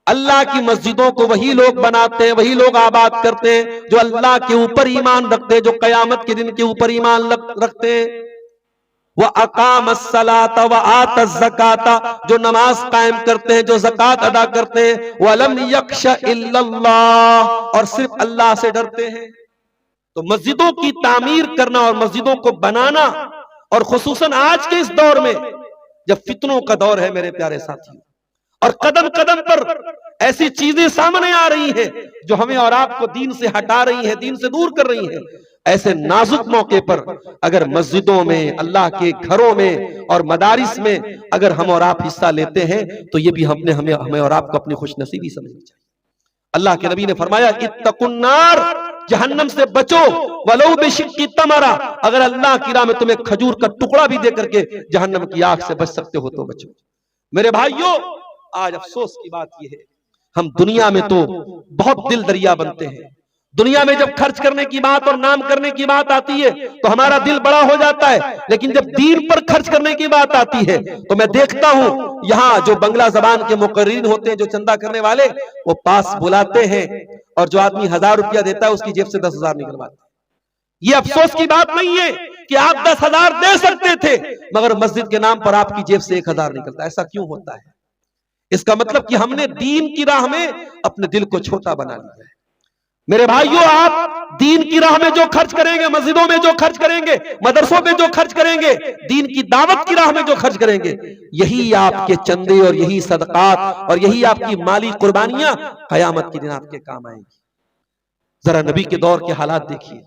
अल्लाह की मस्जिदों को वही लोग बनाते हैं, वही लोग आबाद करते हैं जो अल्लाह के ऊपर ईमान रखते हैं, जो कयामत के दिन के ऊपर ईमान रखते हैं। वह अकामस्सलाता व आतज़्ज़काता, जो नमाज कायम करते हैं, जो ज़कात अदा करते हैं। वलम यख्शा इल्लल्लाह, और सिर्फ अल्लाह से डरते हैं। तो मस्जिदों की तामीर करना और मस्जिदों को बनाना, और खुसूसन आज के इस दौर में जब फितनों का दौर है मेरे प्यारे साथियों, और कदम कदम पर ऐसी चीजें सामने आ रही हैं जो हमें और आपको दीन से हटा रही हैं, दीन से दूर कर रही हैं, ऐसे नाजुक मौके पर अगर मस्जिदों में, अल्लाह के घरों में और मदारिस में अगर हम और आप हिस्सा लेते हैं तो ये भी हमें और आपको अपनी खुशनसीबी समझनी चाहिए। अल्लाह के नबी ने फरमाया, इत्तकुन्नार, जहन्नम से बचो, वलो बिशिक्की तमरा, अगर अल्लाह की राह में तुम्हें खजूर का टुकड़ा भी दे करके जहन्नम की आग से बच सकते हो तो बचो। मेरे भाइयों, आज अफसोस की बात यह है, हम दुनिया में तो बहुत दिल दरिया बनते हैं। दुनिया में जब खर्च करने की बात और नाम करने की बात आती है तो हमारा दिल बड़ा हो जाता है, लेकिन जब दीन पर खर्च करने की बात आती है तो मैं देखता हूं यहाँ जो बंगला जबान के मुकर्रीन होते हैं, जो चंदा करने वाले, वो पास बुलाते हैं और जो आदमी 1000 रुपया देता है उसकी जेब से 10,000 निकलवाते हैं। ये अफसोस की बात नहीं है कि आप 10,000 दे सकते थे मगर मस्जिद के नाम पर आपकी जेब से 1,000 निकलता है। ऐसा क्यों होता है? इसका मतलब कि हमने दीन की राह में अपने दिल को छोटा बना लिया है। मेरे भाइयों, आप दीन की राह में जो खर्च करेंगे, मस्जिदों में जो खर्च करेंगे, मदरसों में जो खर्च करेंगे, दीन की दावत की राह में जो खर्च करेंगे, यही आपके चंदे और यही सदकात और यही आपकी माली कुर्बानियां कयामत के दिन आपके काम आएंगी। जरा नबी के दौर के हालात देखिए।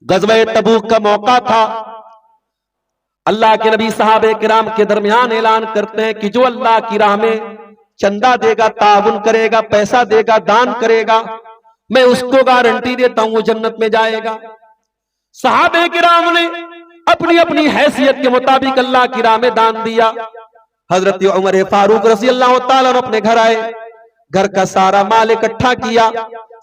गज़वे तबूक का मौका था। अल्लाह के नबी सहाबे किराम के दरमियान ऐलान करते हैं कि जो अल्लाह की राह में चंदा देगा, ताउन करेगा, पैसा देगा, दान करेगा, मैं उसको गारंटी देता हूं वो जन्नत में जाएगा। सहाबे किराम ने अपनी अपनी हैसियत के मुताबिक अल्लाह की राह में दान दिया। हजरत उमर फारूक रज़ी अल्लाह तआला अन्हु अपने घर आए, घर का सारा माल इकट्ठा किया,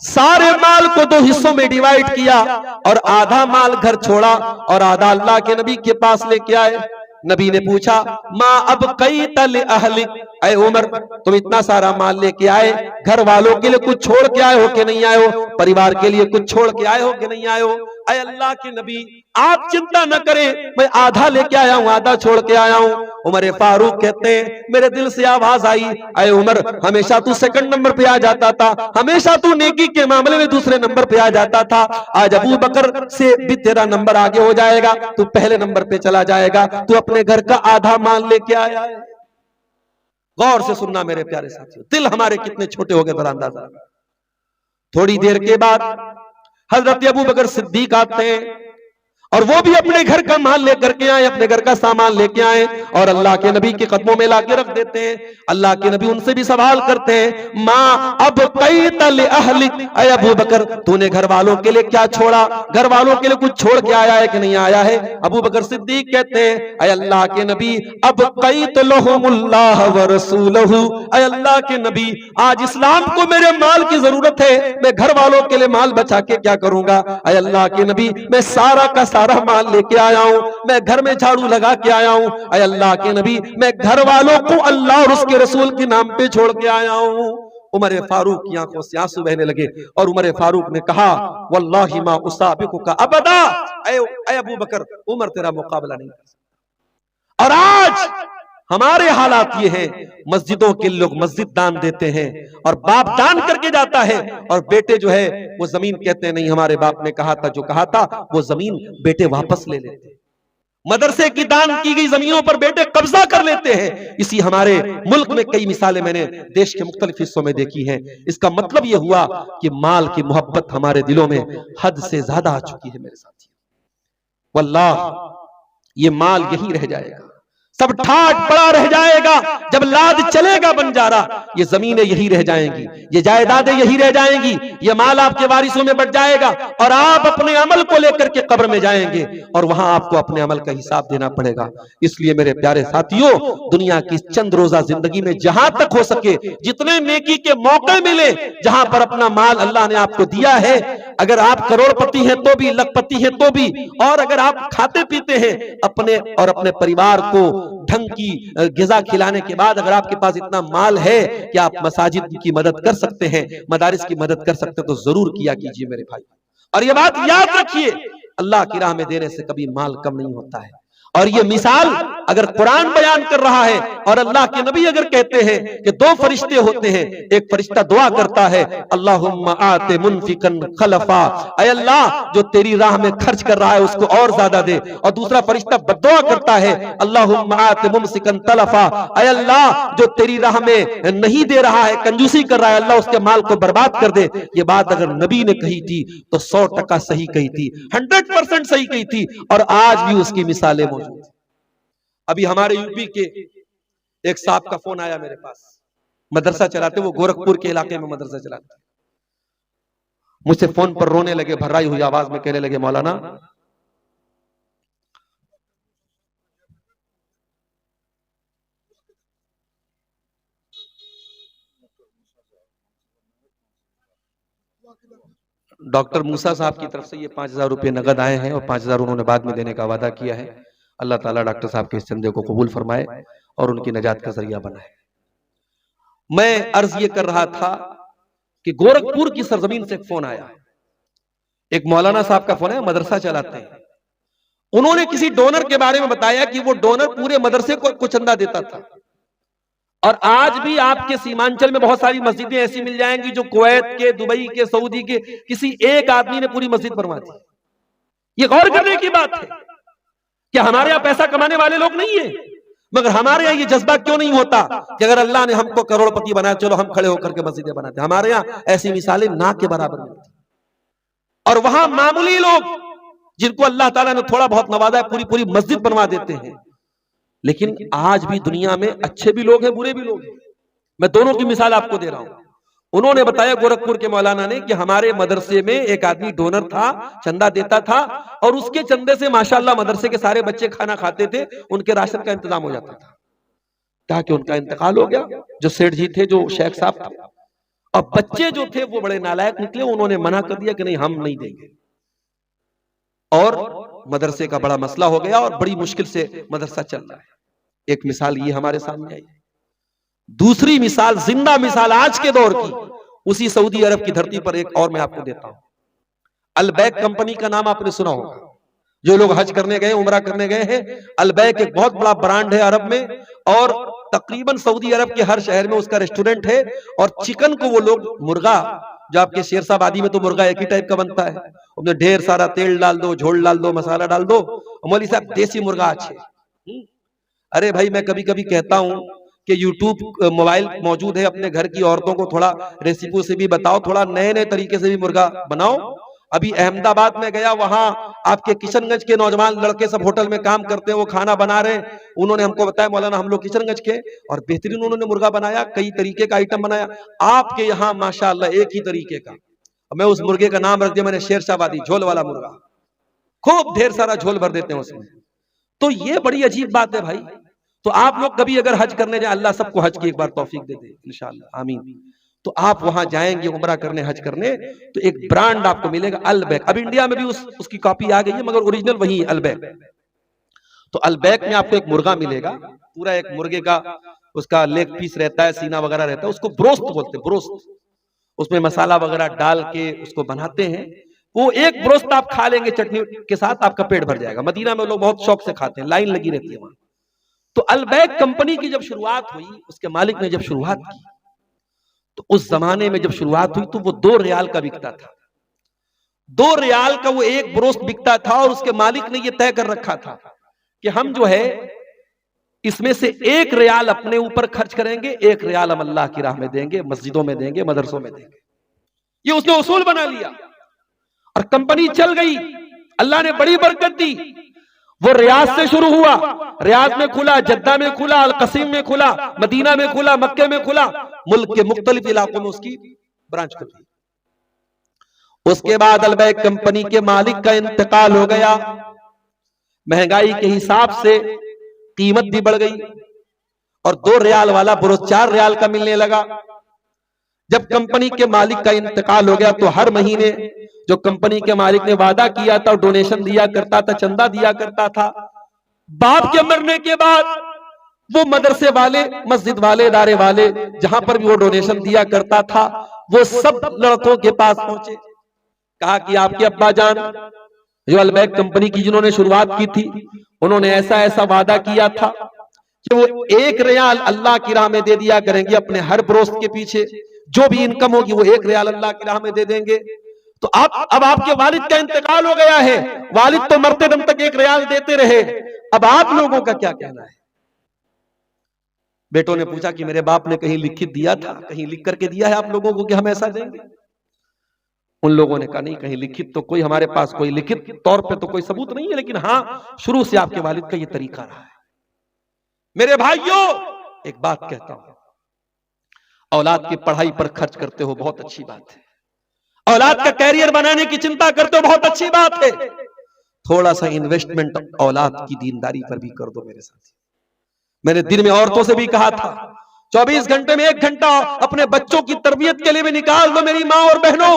सारे माल को 2 हिस्सों में डिवाइड किया और आधा माल घर छोड़ा और आधा अल्लाह के नबी के पास लेके आए। नबी ने पूछा, माँ अब कई तल अहलिक, ऐ उमर तुम इतना सारा माल लेके आए, घर वालों के लिए कुछ छोड़ के आए हो कि नहीं आए हो? परिवार के लिए कुछ छोड़ के आए हो कि नहीं आए हो? ऐ अल्लाह के नबी, आप चिंता न करें, मैं आधा लेके आया हूं, आधा छोड़ के आया हूं। उमर फारूक कहते हैं, मेरे दिल से आवाज आई, ऐ उमर हमेशा तू सेकंड नंबर पे आ जाता था, हमेशा तू नेकी के मामले में दूसरे नंबर पे आ जाता था, आज अबू बकर से भी तेरा नंबर आगे हो जाएगा, तू पहले नंबर पे चला जाएगा, तू अपने घर का आधा माल लेके आया है। गौर से सुनना मेरे प्यारे साथियों, दिल हमारे कितने छोटे हो गए जरा अंदाजा। थोड़ी देर के बाद हजरत अबू बकर सिद्दीक आते हैं और वो भी अपने घर का माल लेकर के आए, अपने घर का सामान लेके आए और अल्लाह के नबी के कदमों में लाके रख देते हैं। अल्लाह के नबी उनसे भी सवाल करते हैं, माँ अब कई तल अहलिक, ऐ अबू बकर तूने घर वालों के लिए क्या छोड़ा? घर वालों के लिए कुछ छोड़ के आया है कि नहीं आया है? अबू बकर सिद्दीक कहते हैं, ऐ अल्लाह के नबी अब कई तलहुमुल्लाह व रसूलहू, ऐ अल्लाह के नबी आज इस्लाम को मेरे माल की जरूरत है, मैं घर वालों के लिए माल बचा के क्या करूंगा? ऐ अल्लाह के नबी मैं सारा का सारा माल लेके आया हूं, मैं घर में झाड़ू लगा के आया हूं, ऐ अल्लाह के नबी मैं घर वालों को अल्लाह और उसके रसूल के नाम पे छोड़ के आया हूं। उमर फारूक की आंखों से आंसू बहने लगे और उमर फारूक ने कहा, वल्लाहि मा उसाबिकुका अबदा, ऐ अबू बकर उमर तेरा मुकाबला नहीं कर सकता। और आज हमारे हालात ये हैं, मस्जिदों के लोग मस्जिद दान देते हैं और बाप दान करके जाता है और बेटे जो है वो जमीन कहते हैं नहीं हमारे बाप ने कहा था, जो कहा था वो जमीन बेटे वापस ले लेते हैं। मदरसे की दान की गई जमीनों पर बेटे कब्जा कर लेते हैं। इसी हमारे मुल्क में कई मिसालें मैंने देश के मुख्तलिफ हिस्सों में देखी हैं। इसका मतलब यह हुआ कि माल की मोहब्बत हमारे दिलों में हद से ज्यादा आ चुकी है। मेरे साथी, वल्लाह ये माल यहीं रह जाएगा। सब ठाट पड़ा रह जाएगा। जब लाद चलेगा बंजारा, ये जमीनें यही रह जाएंगी, ये जायदादें यही रह जाएंगी, ये माल आपके वारिसों में बढ़ जाएगा और आप अपने अमल को लेकर के कब्र में जाएंगे और वहां आपको अपने अमल का हिसाब देना पड़ेगा। इसलिए मेरे प्यारे साथियों, दुनिया की चंद रोजा जिंदगी में जहां तक हो सके जितने नेकी के मौके मिले, जहां पर अपना माल अल्लाह ने आपको दिया है, अगर आप करोड़पति हैं तो भी, लखपति हैं तो भी, और अगर आप खाते पीते हैं, अपने और अपने परिवार को ढंग की गिज़ा खिलाने के बाद अगर आपके पास इतना माल है कि आप मसाजिद की मदद कर सकते हैं, मदारिस की मदद कर सकते हैं, तो जरूर किया कीजिए मेरे भाई। और ये बात याद रखिए, अल्लाह की राह में देने से कभी माल कम नहीं होता है। और ये मिसाल अगर कुरान बयान कर रहा है और अल्लाह के नबी अगर कहते हैं कि दो फरिश्ते होते हैं, एक फरिश्ता दुआ करता है अल्लाहुम्मा आते मुनफिकन खलफा, ऐ अल्लाह जो तेरी राह में खर्च कर रहा है उसको और ज्यादा दे, और दूसरा फरिश्ता बद्दुआ करता है अल्लाहुम्मा आते मुमसिकन तलफा, ऐ अल्लाह जो तेरी राह में नहीं दे रहा है, कंजूसी कर रहा है, अल्लाह उसके माल को बर्बाद कर दे। ये बात अगर नबी ने कही थी तो 100% सही कही थी, 100% सही कही थी, और आज भी उसकी मिसालें मौजूद। अभी हमारे यूपी के एक साहब का फोन आया मेरे पास, मदरसा चलाते, वो गोरखपुर के इलाके में मदरसा चलाते, मुझसे फोन पर रोने लगे, भर्राई हुई आवाज में कहने लगे, मौलाना डॉक्टर मूसा साहब की तरफ से ये 5,000 रुपए नगद आए हैं और 5,000 उन्होंने बाद में देने का वादा किया है। अल्लाह ताला डॉक्टर साहब के इस चंदे को कबूल फरमाए और उनकी नजात का जरिया बनाए। मैं अर्ज ये कर रहा था कि गोरखपुर की सरजमीन से एक फोन आया, एक मौलाना साहब का फोन है, मदरसा चलाते हैं। उन्होंने किसी डोनर के बारे में बताया कि वो डोनर पूरे मदरसे को चंदा देता था, और आज भी आपके सीमांचल में बहुत सारी मस्जिदें ऐसी मिल जाएंगी जो कुवैत के, दुबई के, सऊदी के किसी एक आदमी ने पूरी मस्जिद बनवा दी। ये गौर करने की बात है कि हमारे यहां पैसा कमाने वाले लोग नहीं है, मगर हमारे यहां ये जज्बा क्यों नहीं होता कि अगर अल्लाह ने हमको करोड़पति बनाया, चलो हम खड़े होकर के मस्जिदें बनाते। हमारे यहां ऐसी मिसालें ना के बराबर मिलती, और वहां मामूली लोग जिनको अल्लाह ताला ने थोड़ा बहुत नवाजा है, पूरी पूरी मस्जिद बनवा देते हैं। लेकिन आज भी दुनिया में अच्छे भी लोग हैं, बुरे भी लोग हैं। मैं दोनों की मिसाल आपको दे रहा हूं। उन्होंने बताया गोरखपुर के मौलाना ने कि हमारे मदरसे में एक आदमी डोनर था, चंदा देता था, और उसके चंदे से माशाल्लाह मदरसे के सारे बच्चे खाना खाते थे, उनके राशन का इंतजाम हो जाता था। ताकि उनका इंतकाल हो गया, जो सेठ जी थे, जो शेख साहब थे, और बच्चे जो थे वो बड़े नालायक निकले, उन्होंने मना कर दिया कि नहीं, हम नहीं देंगे, और मदरसे का बड़ा मसला हो गया और बड़ी मुश्किल से मदरसा चल रहा है। एक मिसाल ये हमारे सामने आई। दूसरी मिसाल, जिंदा मिसाल आज के दौर की, उसी सऊदी अरब की धरती पर एक और मैं आपको देता हूं। अलबैक कंपनी का नाम आपने सुना होगा। जो लोग हज करने गए, उमरा करने गए हैं, अलबैक एक बहुत बड़ा ब्रांड है अरब में, और तकरीबन सऊदी अरब के हर शहर में उसका रेस्टोरेंट है। और चिकन को वो लोग, मुर्गा जो आपके शेरशाबादी में तो मुर्गा एक ही टाइप का बनता है, उसमें ढेर सारा तेल डाल दो, झोल डाल दो, मसाला डाल दो, मौलवी साहब देसी मुर्गा अच्छे। अरे भाई, मैं कभी कभी कहता हूं कि यूट्यूब मोबाइल मौजूद है, अपने घर की औरतों को थोड़ा रेसिपी से भी बताओ, थोड़ा नए नए तरीके से भी मुर्गा बनाओ। अभी अहमदाबाद में गया, वहां आपके किशनगंज के नौजवान लड़के सब होटल में काम करते हैं, वो खाना बना रहे हैं। उन्होंने हमको बताया, मौलाना हम लोग किशनगंज के, और बेहतरीन उन्होंने मुर्गा बनाया, कई तरीके का आइटम बनाया। आपके यहाँ माशाअल्लाह एक ही तरीके का। मैं उस मुर्गे का नाम रख दिया मैंने शेरशाबादी, झोल वाला मुर्गा। खूब ढेर सारा झोल भर देते हैं उसमें। तो ये बड़ी अजीब बात है भाई। तो आप लोग कभी अगर हज करने जाए, अल्लाह सबको हज की एक बार तौफीक दे दे इंशाअल्लाह, आमीन। तो आप वहां जाएंगे उमरा करने, हज करने, तो एक ब्रांड आपको मिलेगा अलबैक। अब इंडिया में भी उसकी कॉपी आ गई है, मगर ओरिजिनल वही है, अलबैक। तो अलबैक में आपको एक मुर्गा मिलेगा, पूरा एक मुर्गे का उसका लेग पीस रहता है, सीना वगैरह रहता है, उसको ब्रोस्ट बोलते हैं, ब्रोस्ट। उसमें मसाला वगैरह डाल के उसको बनाते हैं। वो एक ब्रोस्ट आप खा लेंगे चटनी के साथ, आपका पेट भर जाएगा। मदीना में लोग बहुत शौक से खाते हैं, लाइन लगी रहती है वहां। तो अलबैक कंपनी की जब शुरुआत हुई, उसके मालिक ने जब शुरुआत की, तो उस जमाने में जब शुरुआत हुई तो वो 2 रियाल का बिकता था। 2 रियाल का वो एक ब्रोस्ट बिकता था, और उसके मालिक ने ये तय कर रखा था कि हम जो है इसमें से 1 रियाल अपने ऊपर खर्च करेंगे, 1 रियाल हम अल्लाह की राह में देंगे, मस्जिदों में देंगे, मदरसों में देंगे। ये उसने उसूल बना लिया और कंपनी चल गई। अल्लाह ने बड़ी बरकत दी। वो रियाद से शुरू हुआ, रियाद में खुला, जद्दा में खुला, अल कसीम में खुला, मदीना में खुला, मक्के में खुला, मुल्क के मुख्तलिफ इलाकों में उसकी ब्रांच खुली। उसके बाद अलबैक कंपनी के मालिक का इंतकाल हो गया, महंगाई के हिसाब से कीमत भी बढ़ गई और 2 रियाल वाला बुरुज 4 रियाल का मिलने लगा। जब कंपनी के मालिक का इंतकाल हो गया तो हर महीने जो कंपनी के मालिक ने वादा किया था, डोनेशन दिया करता था, चंदा दिया करता था, बाप के मरने के बाद वो मदरसे वाले, मस्जिद वाले, इदारे वाले, जहां पर भी वो डोनेशन दिया करता था, वो सब लड़कों के पास पहुंचे, कहा कि आपके अब्बा जान जो अलबैक कंपनी की जिन्होंने शुरुआत की थी, उन्होंने ऐसा ऐसा वादा किया था कि वो 1 रियाल अल्लाह की राह में दे दिया करेंगे अपने हर बरोस्त के पीछे, जो भी इनकम होगी वो 1 रियाल अल्लाह की राह में दे देंगे। तो अब आपके वालिद का इंतकाल हो गया है, वालिद तो मरते दम तक 1 रियाल देते रहे, अब आप लोगों का क्या कहना है? बेटों ने पूछा कि मेरे बाप ने कहीं लिखित दिया था, कहीं लिख करके दिया है आप लोगों को कि हम ऐसा देंगे? उन लोगों ने कहा नहीं, कहीं लिखित तो कोई हमारे पास कोई लिखित तौर पे तो कोई सबूत नहीं है, लेकिन हां शुरू से आपके वालिद का ये तरीका रहा है। मेरे भाइयों, एक बात कहता हूं, औलाद की पढ़ाई पर खर्च करते हो, बहुत अच्छी बात है। औलाद का कैरियर बनाने की चिंता करते हो, बहुत अच्छी बात है। थोड़ा सा इन्वेस्टमेंट औलाद की दीनदारी पर भी कर दो मेरे साथी। मैंने दिन में औरतों से भी कहा था, 24 घंटे में 1 घंटा अपने बच्चों की तरबियत के लिए भी निकाल दो मेरी माँ और बहनों,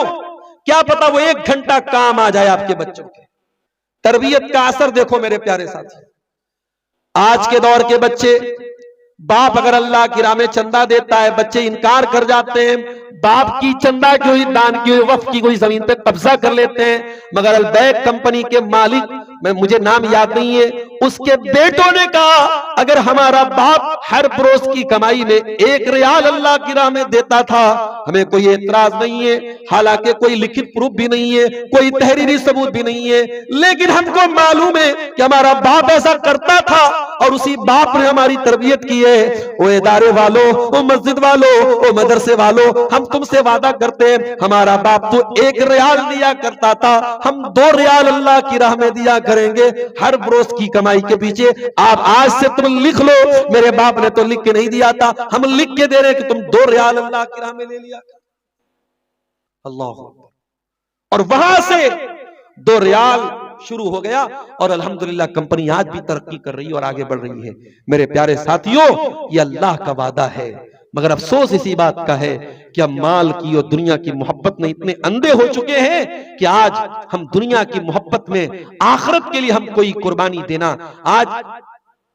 क्या पता वो 1 घंटा काम आ जाए आपके बच्चों के। तरबियत का असर देखो मेरे प्यारे साथी, आज के दौर के बच्चे, बाप अगर अल्लाह की राह में चंदा देता है, बच्चे इनकार कर जाते हैं, बाप की चंदा की हुई, दान की हुई, वक्फ की कोई जमीन पे कब्जा कर लेते हैं। मगर अलबैक कंपनी के मालिक, मुझे नाम याद नहीं है, उसके बेटों ने कहा अगर हमारा बाप हर बरोज की कमाई में 1 रियाल अल्लाह की राह में देता था, हमें कोई एतराज नहीं है, हालांकि कोई लिखित प्रूफ भी नहीं है, कोई तहरीरी सबूत भी नहीं है, लेकिन हमको मालूम है कि हमारा बाप ऐसा करता था और उसी बाप ने हमारी तरबियत की है। वो इदारे वालों, वो मस्जिद वालों, वो मदरसे वालों, हम तुमसे वादा करते हैं, हमारा बाप तो 1 रियाल दिया करता था, हम 2 रियाल अल्लाह की राह में दिया करेंगे हर बरोज की कमाई के पीछे। आप आज से तुम लिख लो, मेरे बाप ने तो लिख के नहीं दिया था, हम लिख के दे रहे कि तुम 2 रियाल अल्लाह की राह में ले लिया। अल्लाह, और वहां से 2 रियाल शुरू हो गया और अल्हम्दुलिल्लाह कंपनी आज भी तरक्की कर रही है और आगे बढ़ रही है। मेरे प्यारे साथियों, ये अल्लाह का वादा है, मगर अफसोस इसी बात का है कि हम माल की और दुनिया की मोहब्बत में इतने अंधे हो चुके हैं कि आज हम दुनिया की मोहब्बत में आखिरत के लिए हम कोई कुर्बानी देना, आज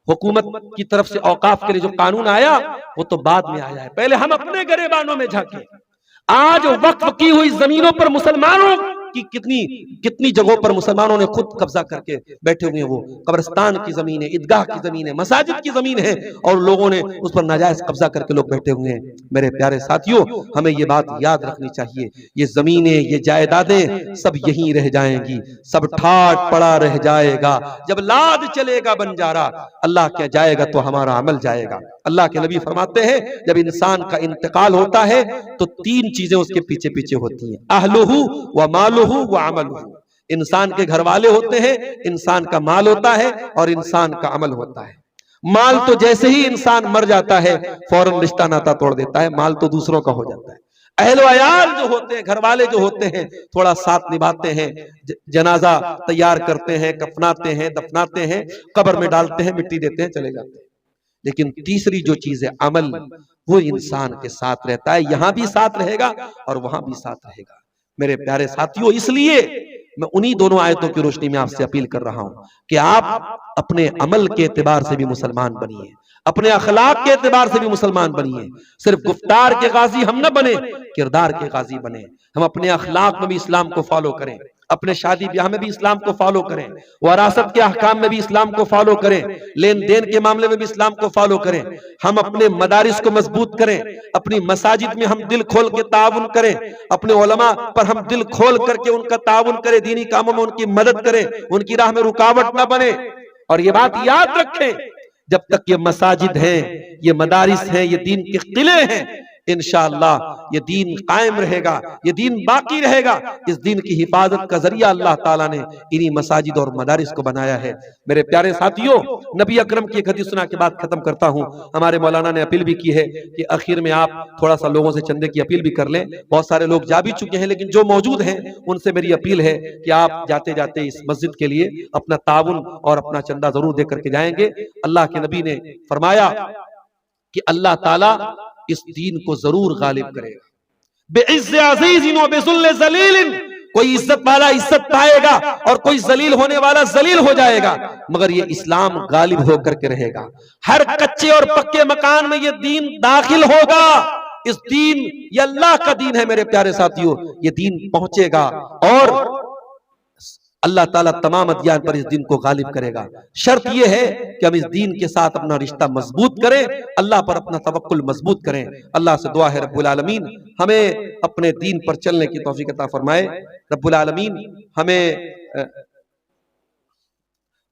हुकूमत की तरफ से औकाफ के लिए जो कानून आया वो तो बाद में आया है, पहले हम अपने गरेबानों में झांके। आज वक्फ की हुई जमीनों पर मुसलमानों की कितनी जगहों पर मुसलमानों ने खुद कब्जा करके बैठे हुए हैं। वो कब्रिस्तान की जमीन है, ईदगाह की जमीन है, मसाजिद की जमीन है और लोगों ने उस पर नाजायज कब्जा करके लोग बैठे हुए हैं। मेरे प्यारे साथियों, हमें ये बात याद रखनी चाहिए, ये जमीनें, ये जायदादें सब यहीं रह जाएंगी, सब ठाट पड़ा रह जाएगा। जब लाद चलेगा बंजारा, अल्लाह क्या जाएगा तो हमारा अमल जाएगा। अल्लाह के नबी फरमाते हैं जब इंसान का इंतकाल होता है तो 3 चीजें उसके पीछे पीछे होती हैं, अहलुहु व मालुहु व अमलुहु। इंसान के घर वाले होते हैं, इंसान का माल होता है और इंसान का अमल होता है। माल तो जैसे ही इंसान मर जाता है फौरन रिश्ता नाता तोड़ देता है, माल तो दूसरों का हो जाता है। अहलो अयाल जो होते हैं, घर वाले जो होते हैं, थोड़ा साथ निभाते हैं, जनाजा तैयार करते हैं, कफनाते हैं, दफनाते हैं, कब्र में डालते हैं, मिट्टी देते हैं, चले जाते हैं। लेकिन तीसरी जो चीज है अमल, वो इंसान के साथ रहता है, यहां भी साथ रहेगा और वहां भी साथ रहेगा। मेरे प्यारे साथियों, इसलिए मैं उन्हीं दोनों आयतों की रोशनी में आपसे अपील कर रहा हूं कि आप अपने अमल के एतबार से भी मुसलमान बनिए, अपने अखलाक के एतबार से भी मुसलमान बनिए। सिर्फ गुफ्तार के गाजी हम न बने, किरदार के गाजी बने। हम अपने अखलाक में भी इस्लाम को फॉलो करें, अपने शादी ब्याह में भी इस्लाम को फॉलो करें, वरासत के अहकाम में भी इस्लाम को फॉलो करें, लेन देन के मामले में भी इस्लाम को फॉलो करें। हम अपने मदारिस को मजबूत करें, अपनी मसाजिद में हम दिल खोल के ताउन करें, अपने उलमा पर हम दिल खोल करके उनका ताउन करें, दीनी कामों में उनकी मदद करें, उनकी राह में रुकावट ना बने। और ये बात याद रखें, जब तक ये मसाजिद हैं, ये मदारिस हैं, ये दीन के किले हैं, इंशाअल्लाह ये दीन कायम रहेगा, ये दीन बाकी रहेगा। इस दीन की हिफाजत का जरिया अल्लाह ताला ने इन्हीं मसाजिद और मदारिस को बनाया है। मेरे प्यारे साथियों, नबी अकरम की एक हदीस सुना के बाद खत्म करता हूं। हमारे मौलाना ने अपील भी की है कि आखिर में आप थोड़ा सा लोगों से चंदे की अपील भी कर लें। बहुत सारे लोग जा भी चुके हैं, लेकिन जो मौजूद हैं उनसे मेरी अपील है कि आप जाते जाते इस मस्जिद के लिए अपना ताउन और अपना चंदा जरूर दे करके जाएंगे। अल्लाह के नबी ने फरमाया कि अल्लाह ताला इस दीन को जरूर गालिब करेगा। बेइज्ज़त अज़ीज़िन व बिज़ुल्ल ज़लीलिन, कोई इज्जत वाला इज्जत पाएगा और कोई जलील होने वाला जलील हो जाएगा, मगर ये इस्लाम गालिब होकर के रहेगा। हर कच्चे और पक्के मकान में ये दीन दाखिल होगा। इस दीन, ये अल्लाह का दीन है मेरे प्यारे साथियों, ये दीन पहुंचेगा और अल्लाह ताला तमाम अदियान पर इस दिन को गालिब करेगा। शर्त यह है कि हम इस दीन के साथ अपना रिश्ता मजबूत करें, अल्लाह पर अपना तवक्कुल मजबूत करें। अल्लाह से दुआ है रब्बुल आलमीन हमें अपने दीन पर चलने की तौफीक अता फरमाए। रब्बुल आलमीन हमें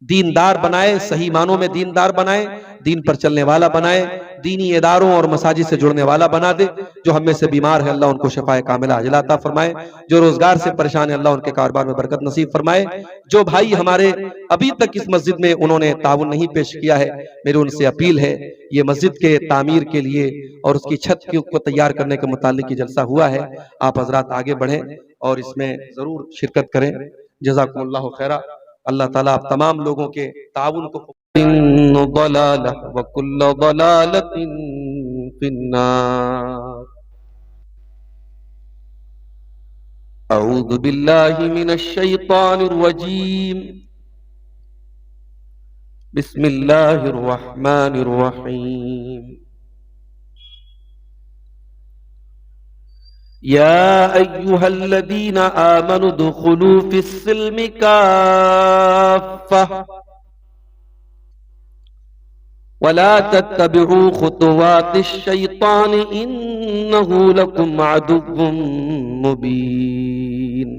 दीनदार बनाए, सही मानों में दीनदार बनाए, दीन पर चलने वाला बनाए, दीनी इदारों और मसाजिद से जुड़ने वाला बना दे। जो हम में से बीमार है अल्लाह उनको शिफाए कामिला अजला अता फरमाए। जो रोजगार से परेशान है अल्लाह उनके कारोबार में बरकत नसीब फरमाए। जो भाई हमारे अभी तक इस मस्जिद में उन्होंने ताउन नहीं पेश किया है, मेरी उनसे अपील है, ये मस्जिद के तामीर के लिए और उसकी छत को तैयार करने के मुतालिक जलसा हुआ है, आप हजरात आगे बढ़ें और इसमें जरूर शिरकत करें। जज़ाकुमुल्लाहु खैरा। अल्लाह ताला आप तमाम लोगों के ताउन को अऊज़ु बिल्लाहि मिनश शैतानिर रजीम। बिस्मिल्लाहिर रहमानिर रहीम। या अय्युहल्लज़ीना आमनु दुखुलू फिस्सिल्मि काफ़्फ़ा वला तत्तबिउ खुतुवातिश शैतान इन्नहु लकुम अदुव्वुम मुबीन।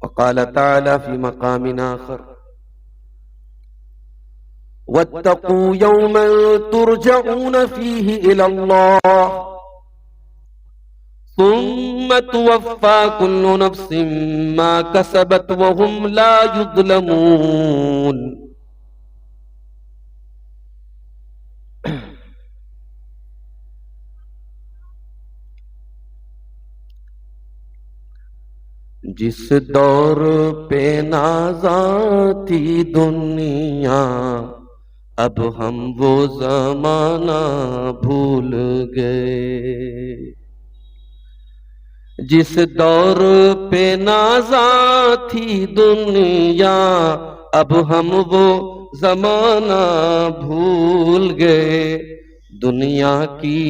वक़ाल तआला फ़ी मक़ामिन आख़र वत्तक़ू यौमन तुरजऊन फ़ीहि इलल्लाह सुम्मा तुवफ़्फ़ा कुल्लु नफ़्सिन मा कसबत व हुम ला युज़्लमून। जिस दौर पे नाज़ा थी दुनिया, अब हम वो ज़माना भूल गए। जिस दौर पे नाज़ा थी दुनिया, अब हम वो ज़माना भूल गए। दुनिया की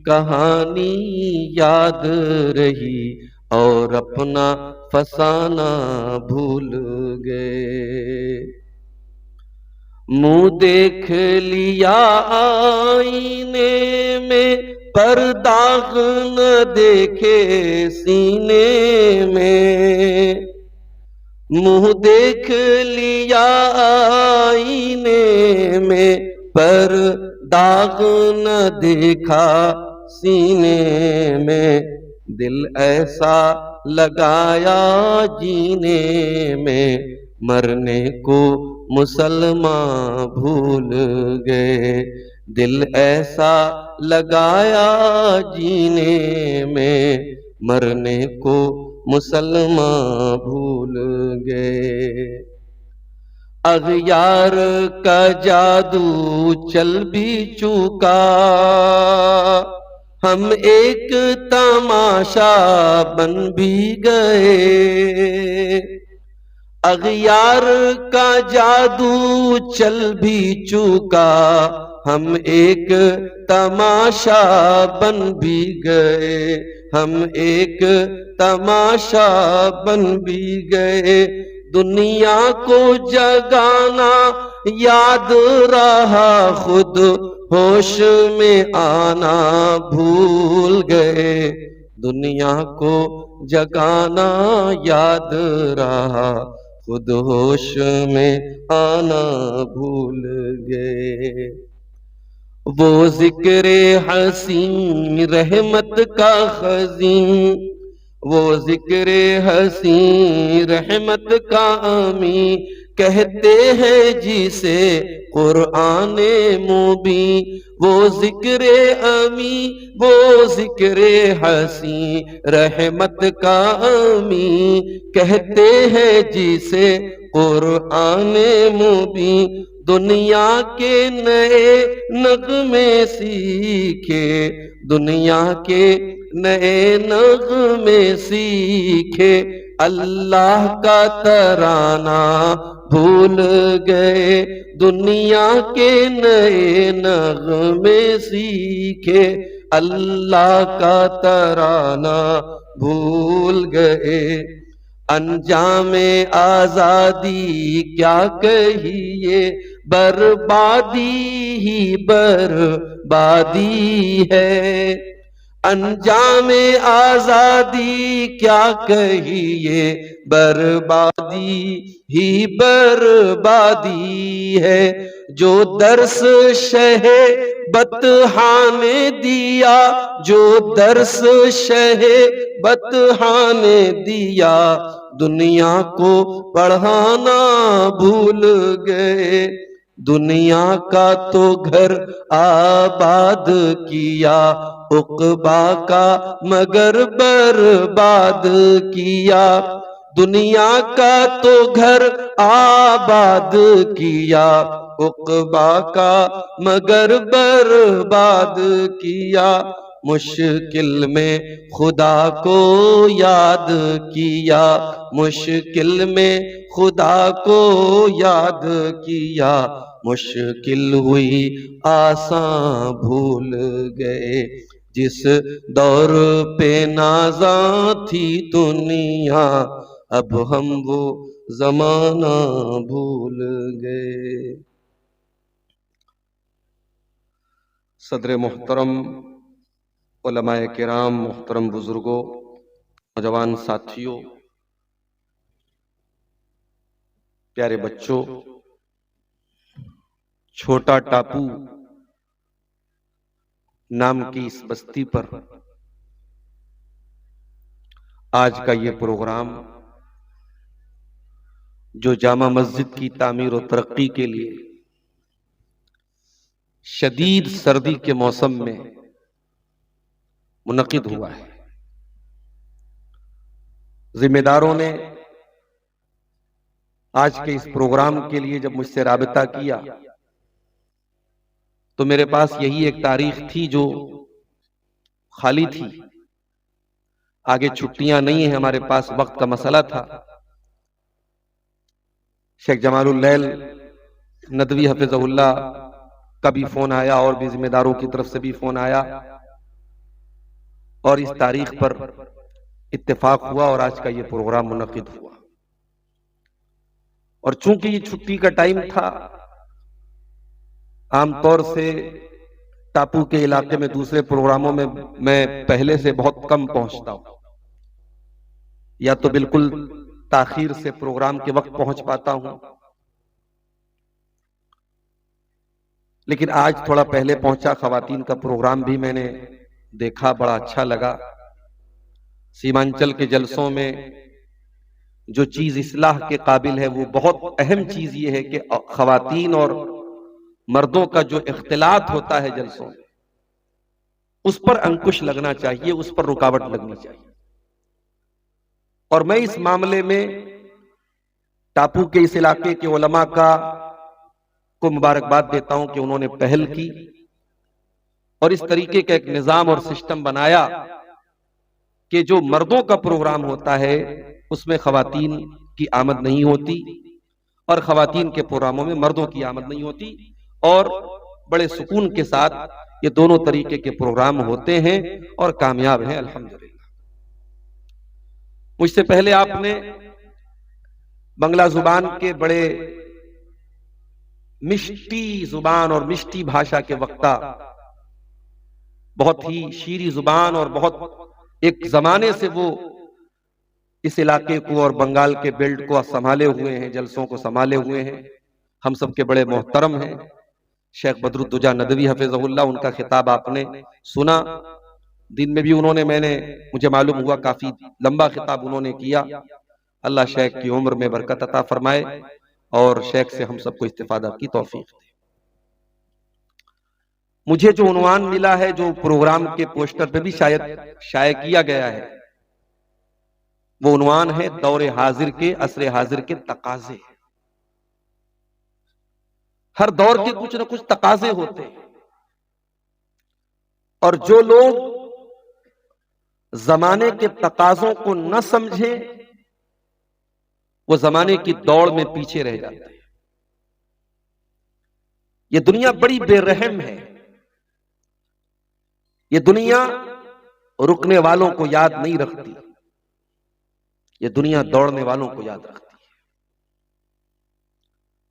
कहानी याद रही और अपना फसाना भूल गए। मुँह देख लिया आईने में, पर दाग न देखे सीने में। मुँह देख लिया आईने में, पर दाग न देखा सीने में। दिल ऐसा लगाया जीने में, मरने को मुसलमान भूल गए। दिल ऐसा लगाया जीने में, मरने को मुसलमान भूल गए। अग़यार का जादू चल भी चुका, हम एक तमाशा बन भी गए। अग़यार का जादू चल भी चुका, हम एक तमाशा बन भी गए। हम एक तमाशा बन भी गए। दुनिया को जगाना याद रहा, खुद होश में आना भूल गए। दुनिया को जगाना याद रहा, खुद होश में आना भूल गए। वो जिक्र हसीन रहमत का खजीन, वो जिक्र हसीन रहमत का आमी, कहते हैं जिसे कुरान मुबी। वो जिक्र अमी, वो जिक्र हसी रहमत का अमी, कहते हैं जिसे कुरान मुबी। दुनिया के नए नगमे सीखे, दुनिया के नए नगमे सीखे, अल्लाह का तराना भूल गए। दुनिया के नए नगमे सीखे, अल्लाह का तराना भूल गए। अंजामे आजादी क्या कहिए, बर्बादी ही बर्बादी है। अंजामे आजादी क्या कहिए, बर्बादी ही बर्बादी है। जो दर्स शहे बतहा ने दिया, जो दर्स शहे बतहा ने दिया, दुनिया को पढ़ाना भूल गए। दुनिया का तो घर आबाद किया, उक़बा का मगर बर्बाद किया। दुनिया का तो घर आबाद किया, उक़बा का मगर बर्बाद किया। मुश्किल में खुदा को याद किया, मुश्किल में खुदा को याद किया। मुश्किल हुई आसान भूल गए, जिस दौर पे नाज़ा थी दुनिया, अब हम वो जमाना भूल गए। सदर मोहतरम, उलमाए किराम, मोहतरम बुजुर्गों, नौजवान साथियों, प्यारे बच्चों, छोटा टापू नाम की इस बस्ती पर आज का ये प्रोग्राम, जो जामा मस्जिद की तामीर और तरक्की के लिए शदीद सर्दी के मौसम में मुनक़िद हुआ है। जिम्मेदारों ने आज के इस प्रोग्राम के लिए जब मुझसे राबिता किया तो मेरे पास यही एक तारीख थी जो खाली थी। आगे छुट्टियां नहीं है, हमारे पास वक्त का मसला था। शेख जमालुल लैल नदवी हफिज़हुल्लाह का भी फोन आया और भी जिम्मेदारों की तरफ से भी फोन आया और इस तारीख पर इत्तेफाक हुआ और आज का ये प्रोग्राम मुनक़िद हुआ। और चूंकि ये छुट्टी का टाइम था, आमतौर से टापू के इलाके में दूसरे प्रोग्रामों में मैं पहले से बहुत कम पहुंचता हूं, या तो बिल्कुल ताखीर से प्रोग्राम के वक्त पहुंच पाता हूं, लेकिन आज थोड़ा पहले पहुंचा। खवातीन का प्रोग्राम भी मैंने देखा, बड़ा अच्छा लगा। सीमांचल के जलसों में जो चीज इस्लाह के काबिल है, वो बहुत अहम चीज ये है कि खवातीन और मर्दों का जो इख्तिलात होता है जलसों में, उस पर अंकुश लगना चाहिए, उस पर रुकावट लगनी चाहिए। और मैं इस मामले में टापू के इस इलाके के उलमा को मुबारकबाद देता हूं कि उन्होंने पहल की और इस तरीके का एक निजाम और सिस्टम बनाया कि जो मर्दों का प्रोग्राम होता है उसमें खवातीन की आमद नहीं होती और खवातीन के प्रोग्रामों में मर्दों की आमद नहीं होती, और बड़े सुकून के साथ ये दोनों तरीके के प्रोग्राम होते हैं और कामयाब हैं अल्हम्दुलिल्लाह। मुझसे पहले आपने बंगला जुबान के बड़े मिष्टी जुबान और मिष्टी भाषा के वक्ता, बहुत ही शीरी जुबान और बहुत एक जमाने से वो इस इलाके को और बंगाल के बेल्ट को संभाले हुए हैं, जलसों को संभाले हुए हैं, हम सबके बड़े मोहतरम हैं। शेख बदरुद्दोजा नदवी हफिज़हुल्लाह, उनका खिताब आपने सुना। दिन में भी उन्होंने, मुझे मालूम हुआ काफी लंबा खिताब उन्होंने किया। अल्लाह शेख की उम्र में बरकत अता फरमाए और शेख से हम सबको इस्तिफादा की तौफीक दे। मुझे जो उन्वान मिला है, जो प्रोग्राम के पोस्टर पे भी शायद शाये किया गया है, वो उन्वान है दौरे हाजिर के, असरे हाजिर के तकाजे। हर दौर के कुछ न कुछ तकाजे होते हैं, और जो लोग जमाने के तकाजों को न समझे वो जमाने की दौड़ में पीछे रह जाते हैं। ये दुनिया बड़ी बेरहम है। ये दुनिया रुकने वालों को याद नहीं रखती, ये दुनिया दौड़ने वालों को याद रखती है।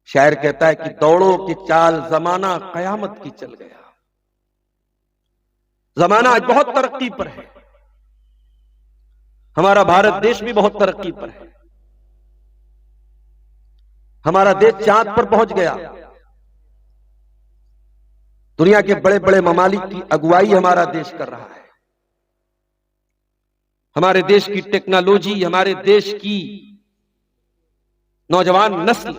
शायर कहता है कि दौड़ो कि चाल जमाना कयामत की चल गया। जमाना आज बहुत तरक्की पर है, हमारा भारत देश भी बहुत तरक्की पर है। हमारा देश चांद पर पहुंच गया। दुनिया के बड़े बड़े ममालिक की अगुवाई हमारा देश कर रहा है। हमारे देश की टेक्नोलॉजी, हमारे देश की नौजवान नस्ल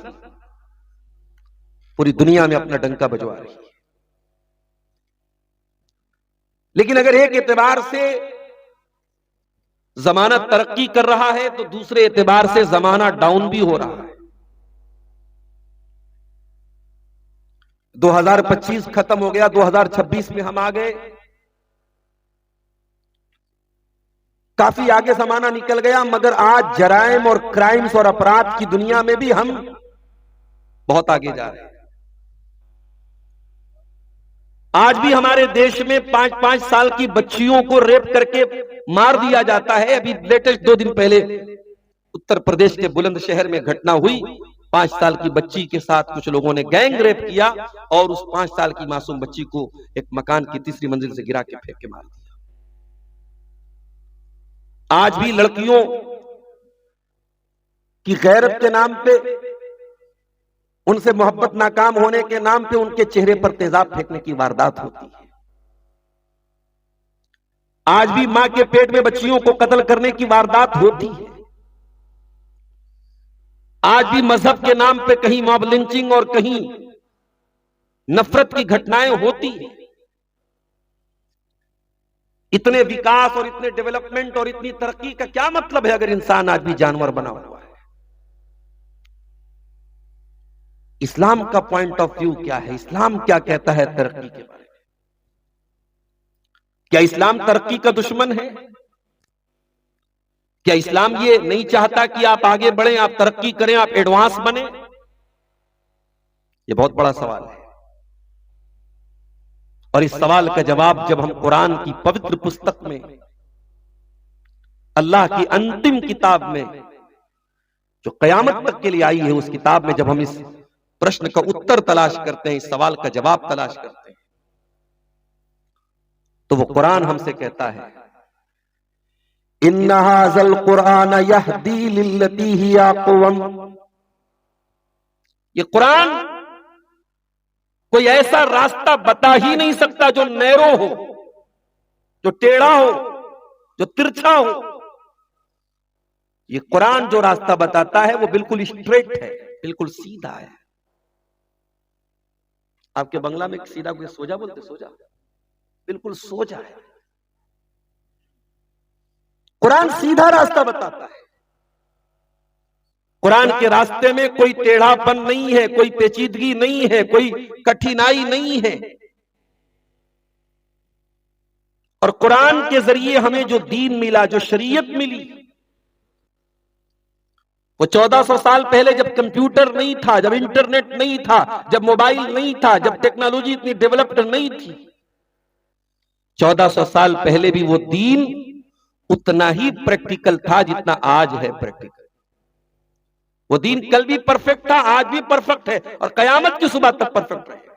पूरी दुनिया में अपना डंका बजवा रही है। लेकिन अगर एक एतबार से जमाना तरक्की कर रहा है तो दूसरे एतबार से जमाना डाउन भी हो रहा है। 2025 खत्म हो गया, 2026 में हम आ गए। काफी आगे जमाना निकल गया, मगर आज जराइम और क्राइम्स और अपराध की दुनिया में भी हम बहुत आगे जा रहे हैं। आज भी हमारे देश में 5-5 साल की बच्चियों को रेप करके मार दिया जाता है। अभी लेटेस्ट 2 दिन पहले उत्तर प्रदेश के बुलंदशहर में घटना हुई। 5 साल की बच्ची के साथ कुछ लोगों ने गैंग रेप किया और उस 5 साल की मासूम बच्ची को एक मकान की 3री मंजिल से गिरा के फेंक के मार दिया। आज भी लड़कियों की गैरत के नाम पे, उनसे मोहब्बत नाकाम होने के नाम पे उनके चेहरे पर तेजाब फेंकने की वारदात होती है। आज भी मां के पेट में बच्चियों को कत्ल करने की वारदात होती है। आज भी मजहब के नाम पे कहीं मॉब लिंचिंग और कहीं नफरत की घटनाएं होती हैं। इतने विकास और इतने डेवलपमेंट और इतनी तरक्की का क्या मतलब है अगर इंसान आज भी जानवर बना हुआ है? इस्लाम का पॉइंट ऑफ व्यू क्या है? इस्लाम क्या कहता है तरक्की के बारे में? क्या इस्लाम तरक्की का दुश्मन है? क्या इस्लाम ये नहीं चाहता कि आप आगे बढ़ें, आप तरक्की करें, आप एडवांस बने? ये बहुत बड़ा सवाल है, और इस सवाल का जवाब जब हम कुरान की पवित्र पुस्तक में, अल्लाह की अंतिम किताब में जो कयामत तक के लिए आई है, उस किताब में जब हम इस प्रश्न का उत्तर तलाश करते हैं, इस सवाल का जवाब तलाश करते हैं, तो वो कुरान हमसे कहता है, इन्ना हाज़ल कुरान यहदी लिल्लती हिया अक़वम। ये कुरान कोई ऐसा रास्ता बता ही नहीं सकता जो नैरो हो, जो टेढ़ा हो, जो तिरछा हो। ये कुरान जो रास्ता बताता है वो बिल्कुल स्ट्रेट है, बिल्कुल सीधा है। आपके बंगला में सीधा को सोजा बोलते? सोजा, बिल्कुल सोजा है। कुरान सीधा रास्ता बताता है। कुरान के रास्ते में कोई टेढ़ापन नहीं है, कोई पेचीदगी नहीं है, कोई कठिनाई नहीं है। और कुरान के जरिए हमें जो दीन मिला, जो शरीयत मिली, वो 1400 साल पहले जब कंप्यूटर नहीं था, जब इंटरनेट नहीं था, जब मोबाइल नहीं था, जब टेक्नोलॉजी इतनी डेवलप्ड नहीं थी, 1400 साल पहले भी वो दीन उतना ही प्रैक्टिकल था जितना आज है प्रैक्टिकल। वो दीन कल भी परफेक्ट था, आज भी परफेक्ट है, और कयामत की सुबह तक परफेक्ट रहेगा।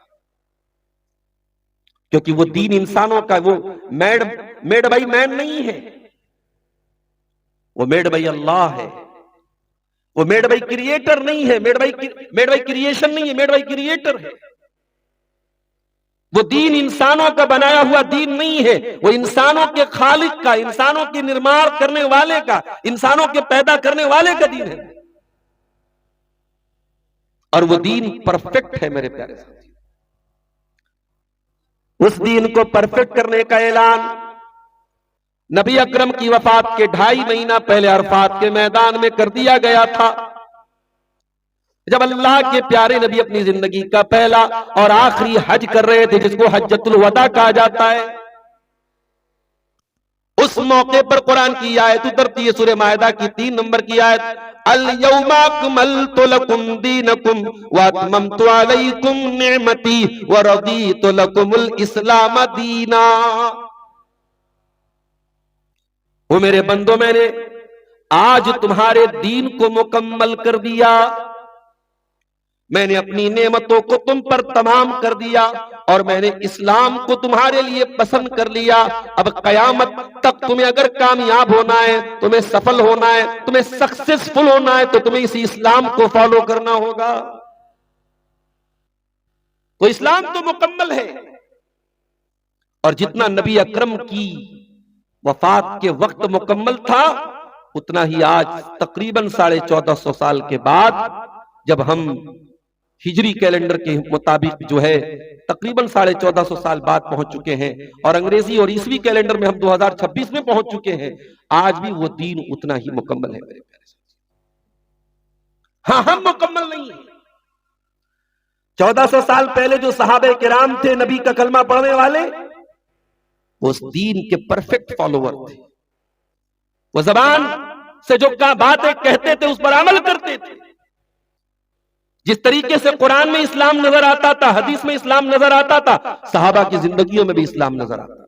क्योंकि वो दीन इंसानों का, वो मेड बाई मैन नहीं है, वो मेड बाई अल्लाह है। वो मेड बाई क्रिएटर नहीं है, मेड बाई क्रिएशन नहीं है, मेड बाई क्रिएटर है। वो दीन इंसानों का बनाया हुआ दीन नहीं है, वो इंसानों के खालिक का, इंसानों के निर्माण करने वाले का, इंसानों के पैदा करने वाले का दीन है। और वो दीन परफेक्ट है मेरे प्यारे साथी। उस दीन को परफेक्ट करने का ऐलान नबी अकरम की वफात के 2.5 महीना पहले अरफात के मैदान में कर दिया गया था, जब अल्लाह के प्यारे नबी अपनी जिंदगी का पहला और आखिरी हज कर रहे थे, जिसको हज्जतुल वदा कहा जाता है। उस मौके पर कुरान की आयत उतरती है, सूरह माइदा की 3 नंबर की आयत, अल यौमा अकमलतु लकुम दीनकुम व अतममतु अलैकुम निअमती व रदीतु लकुमुल इस्लाम दीना। वो मेरे बंदो, मैंने आज तुम्हारे दीन को मुकम्मल कर दिया, मैंने अपनी नेमतों को तुम पर तमाम कर दिया और मैंने इस्लाम को तुम्हारे लिए पसंद कर लिया। अब कयामत तक तुम्हें अगर कामयाब होना है, तुम्हें सफल होना है, तुम्हें सक्सेसफुल होना है, तो तुम्हें इसी इस्लाम को फॉलो करना होगा। तो इस्लाम तो मुकम्मल है। और जितना नबी अकरम की वफात के वक्त मुकम्मल था, उतना ही आज तकरीबन 1450 साल के बाद, जब हम हिजरी कैलेंडर के मुताबिक जो है तकरीबन 1450 साल बाद पहुंच चुके हैं, और अंग्रेजी और ईसवी कैलेंडर में हम 2026 में पहुंच चुके हैं, आज भी वो दीन उतना ही मुकम्मल है मेरे प्यारे साथी। हाँ, हम मुकम्मल नहीं है। 1400 साल पहले जो सहाबे किराम थे, नबी का कलमा पढ़ने वाले, उस दीन के परफेक्ट फॉलोवर थे। वो जबान से जो बातें कहते थे उस पर अमल करते थे। जिस तरीके से कुरान में इस्लाम नजर आता था, हदीस में इस्लाम नजर आता था, सहाबा की जिंदगियों में भी इस्लाम नजर आता था।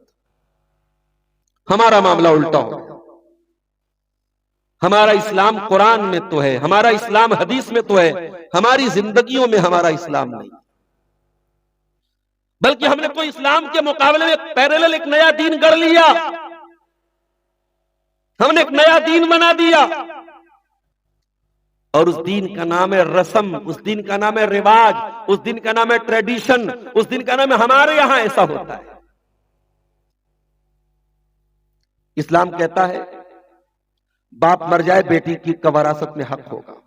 हमारा मामला उल्टा हो गया। हमारा इस्लाम कुरान में तो है, हमारा इस्लाम हदीस में तो है, हमारी जिंदगियों में हमारा इस्लाम नहीं। बल्कि हमने कोई इस्लाम के मुकाबले में पैरेलल एक नया दीन गढ़ लिया, हमने एक नया दीन बना दिया, और उस दीन का नाम है रस्म, उस दीन का नाम है रिवाज, उस दिन का नाम है ट्रेडिशन, उस दिन का नाम है हमारे यहां ऐसा होता है। इस्लाम कहता है बाप मर जाए बेटी की वरासत में हक होगा।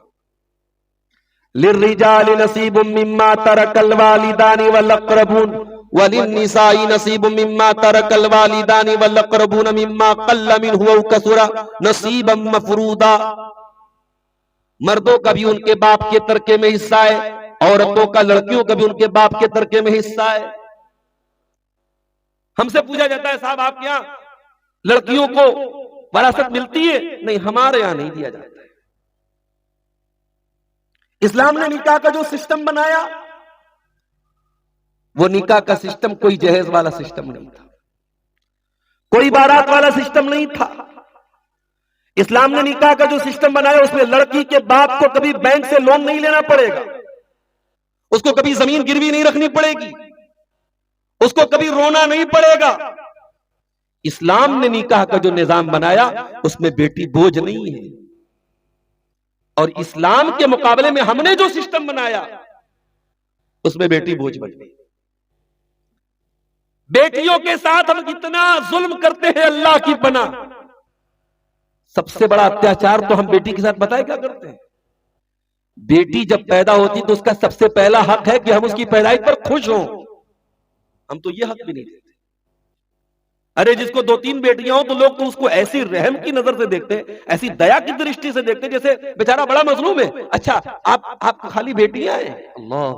लिर्रिजालि नसीबुम मिम्मा तरकल वालिदानी वल अक़रबून वलिन्निसाई नसीबुम मिम्मा तरकल वालिदानी वल अक़रबून मिम्मा क़ल्ल मिन्हु व कसुरा नसीबम मफरूदा। मर्दों का भी उनके बाप के तरके में हिस्सा है, औरतों का, लड़कियों का भी उनके बाप के तरके में हिस्सा है। हमसे पूछा जाता है, साहब आपके यहां लड़कियों को वरासत मिलती है? नहीं, हमारे यहां नहीं दिया जाता है। इस्लाम ने निकाह का जो सिस्टम बनाया, वो निकाह का सिस्टम कोई जहेज वाला सिस्टम नहीं था, कोई बारात वाला सिस्टम नहीं था। इस्लाम ने निकाह का जो सिस्टम बनाया, उसमें लड़की के बाप को कभी बैंक से लोन नहीं लेना पड़ेगा, उसको कभी जमीन गिरवी नहीं रखनी पड़ेगी, उसको कभी रोना नहीं पड़ेगा। इस्लाम ने निकाह का जो निजाम बनाया, उसमें बेटी बोझ नहीं है। और इस्लाम के मुकाबले में हमने जो सिस्टम बनाया, उसमें बेटी बोझ बन गई। बेटियों के साथ हम कितना जुल्म करते हैं, अल्लाह की पनाह। सबसे बड़ा अत्याचार तो हम बेटी के साथ बताए क्या करते हैं? बेटी जब पैदा होती तो उसका सबसे पहला हक है कि हम उसकी पैदाइश पर खुश हों। हम तो ये हक भी नहीं देते। अरे जिसको 2-3 बेटियां हो तो लोग तो उसको ऐसी रहम की नजर से देखते हैं, ऐसी दया की दृष्टि से देखते हैं, जैसे बेचारा बड़ा मजलूम है। अच्छा, आप खाली बेटियां हैं? अल्लाह,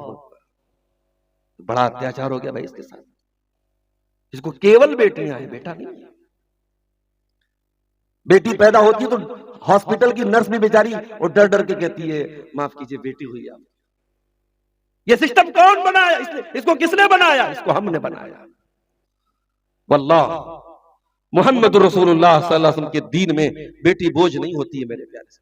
बड़ा अत्याचार हो गया भाई इसके साथ। जिसको केवल बेटियां हैं, बेटा नहीं है। बेटी पैदा होती है तो हॉस्पिटल की नर्स भी बेचारी और डर डर के कहती है, माफ कीजिए बेटी हुई आप। ये सिस्टम कौन बनाया? इसको किसने बनाया? इसको हमने बनाया। वल्लाह, मोहम्मद रसूलुल्लाह सल्लल्लाहु अलैहि वसल्लम के दीन में बेटी बोझ नहीं होती है मेरे प्यारे से।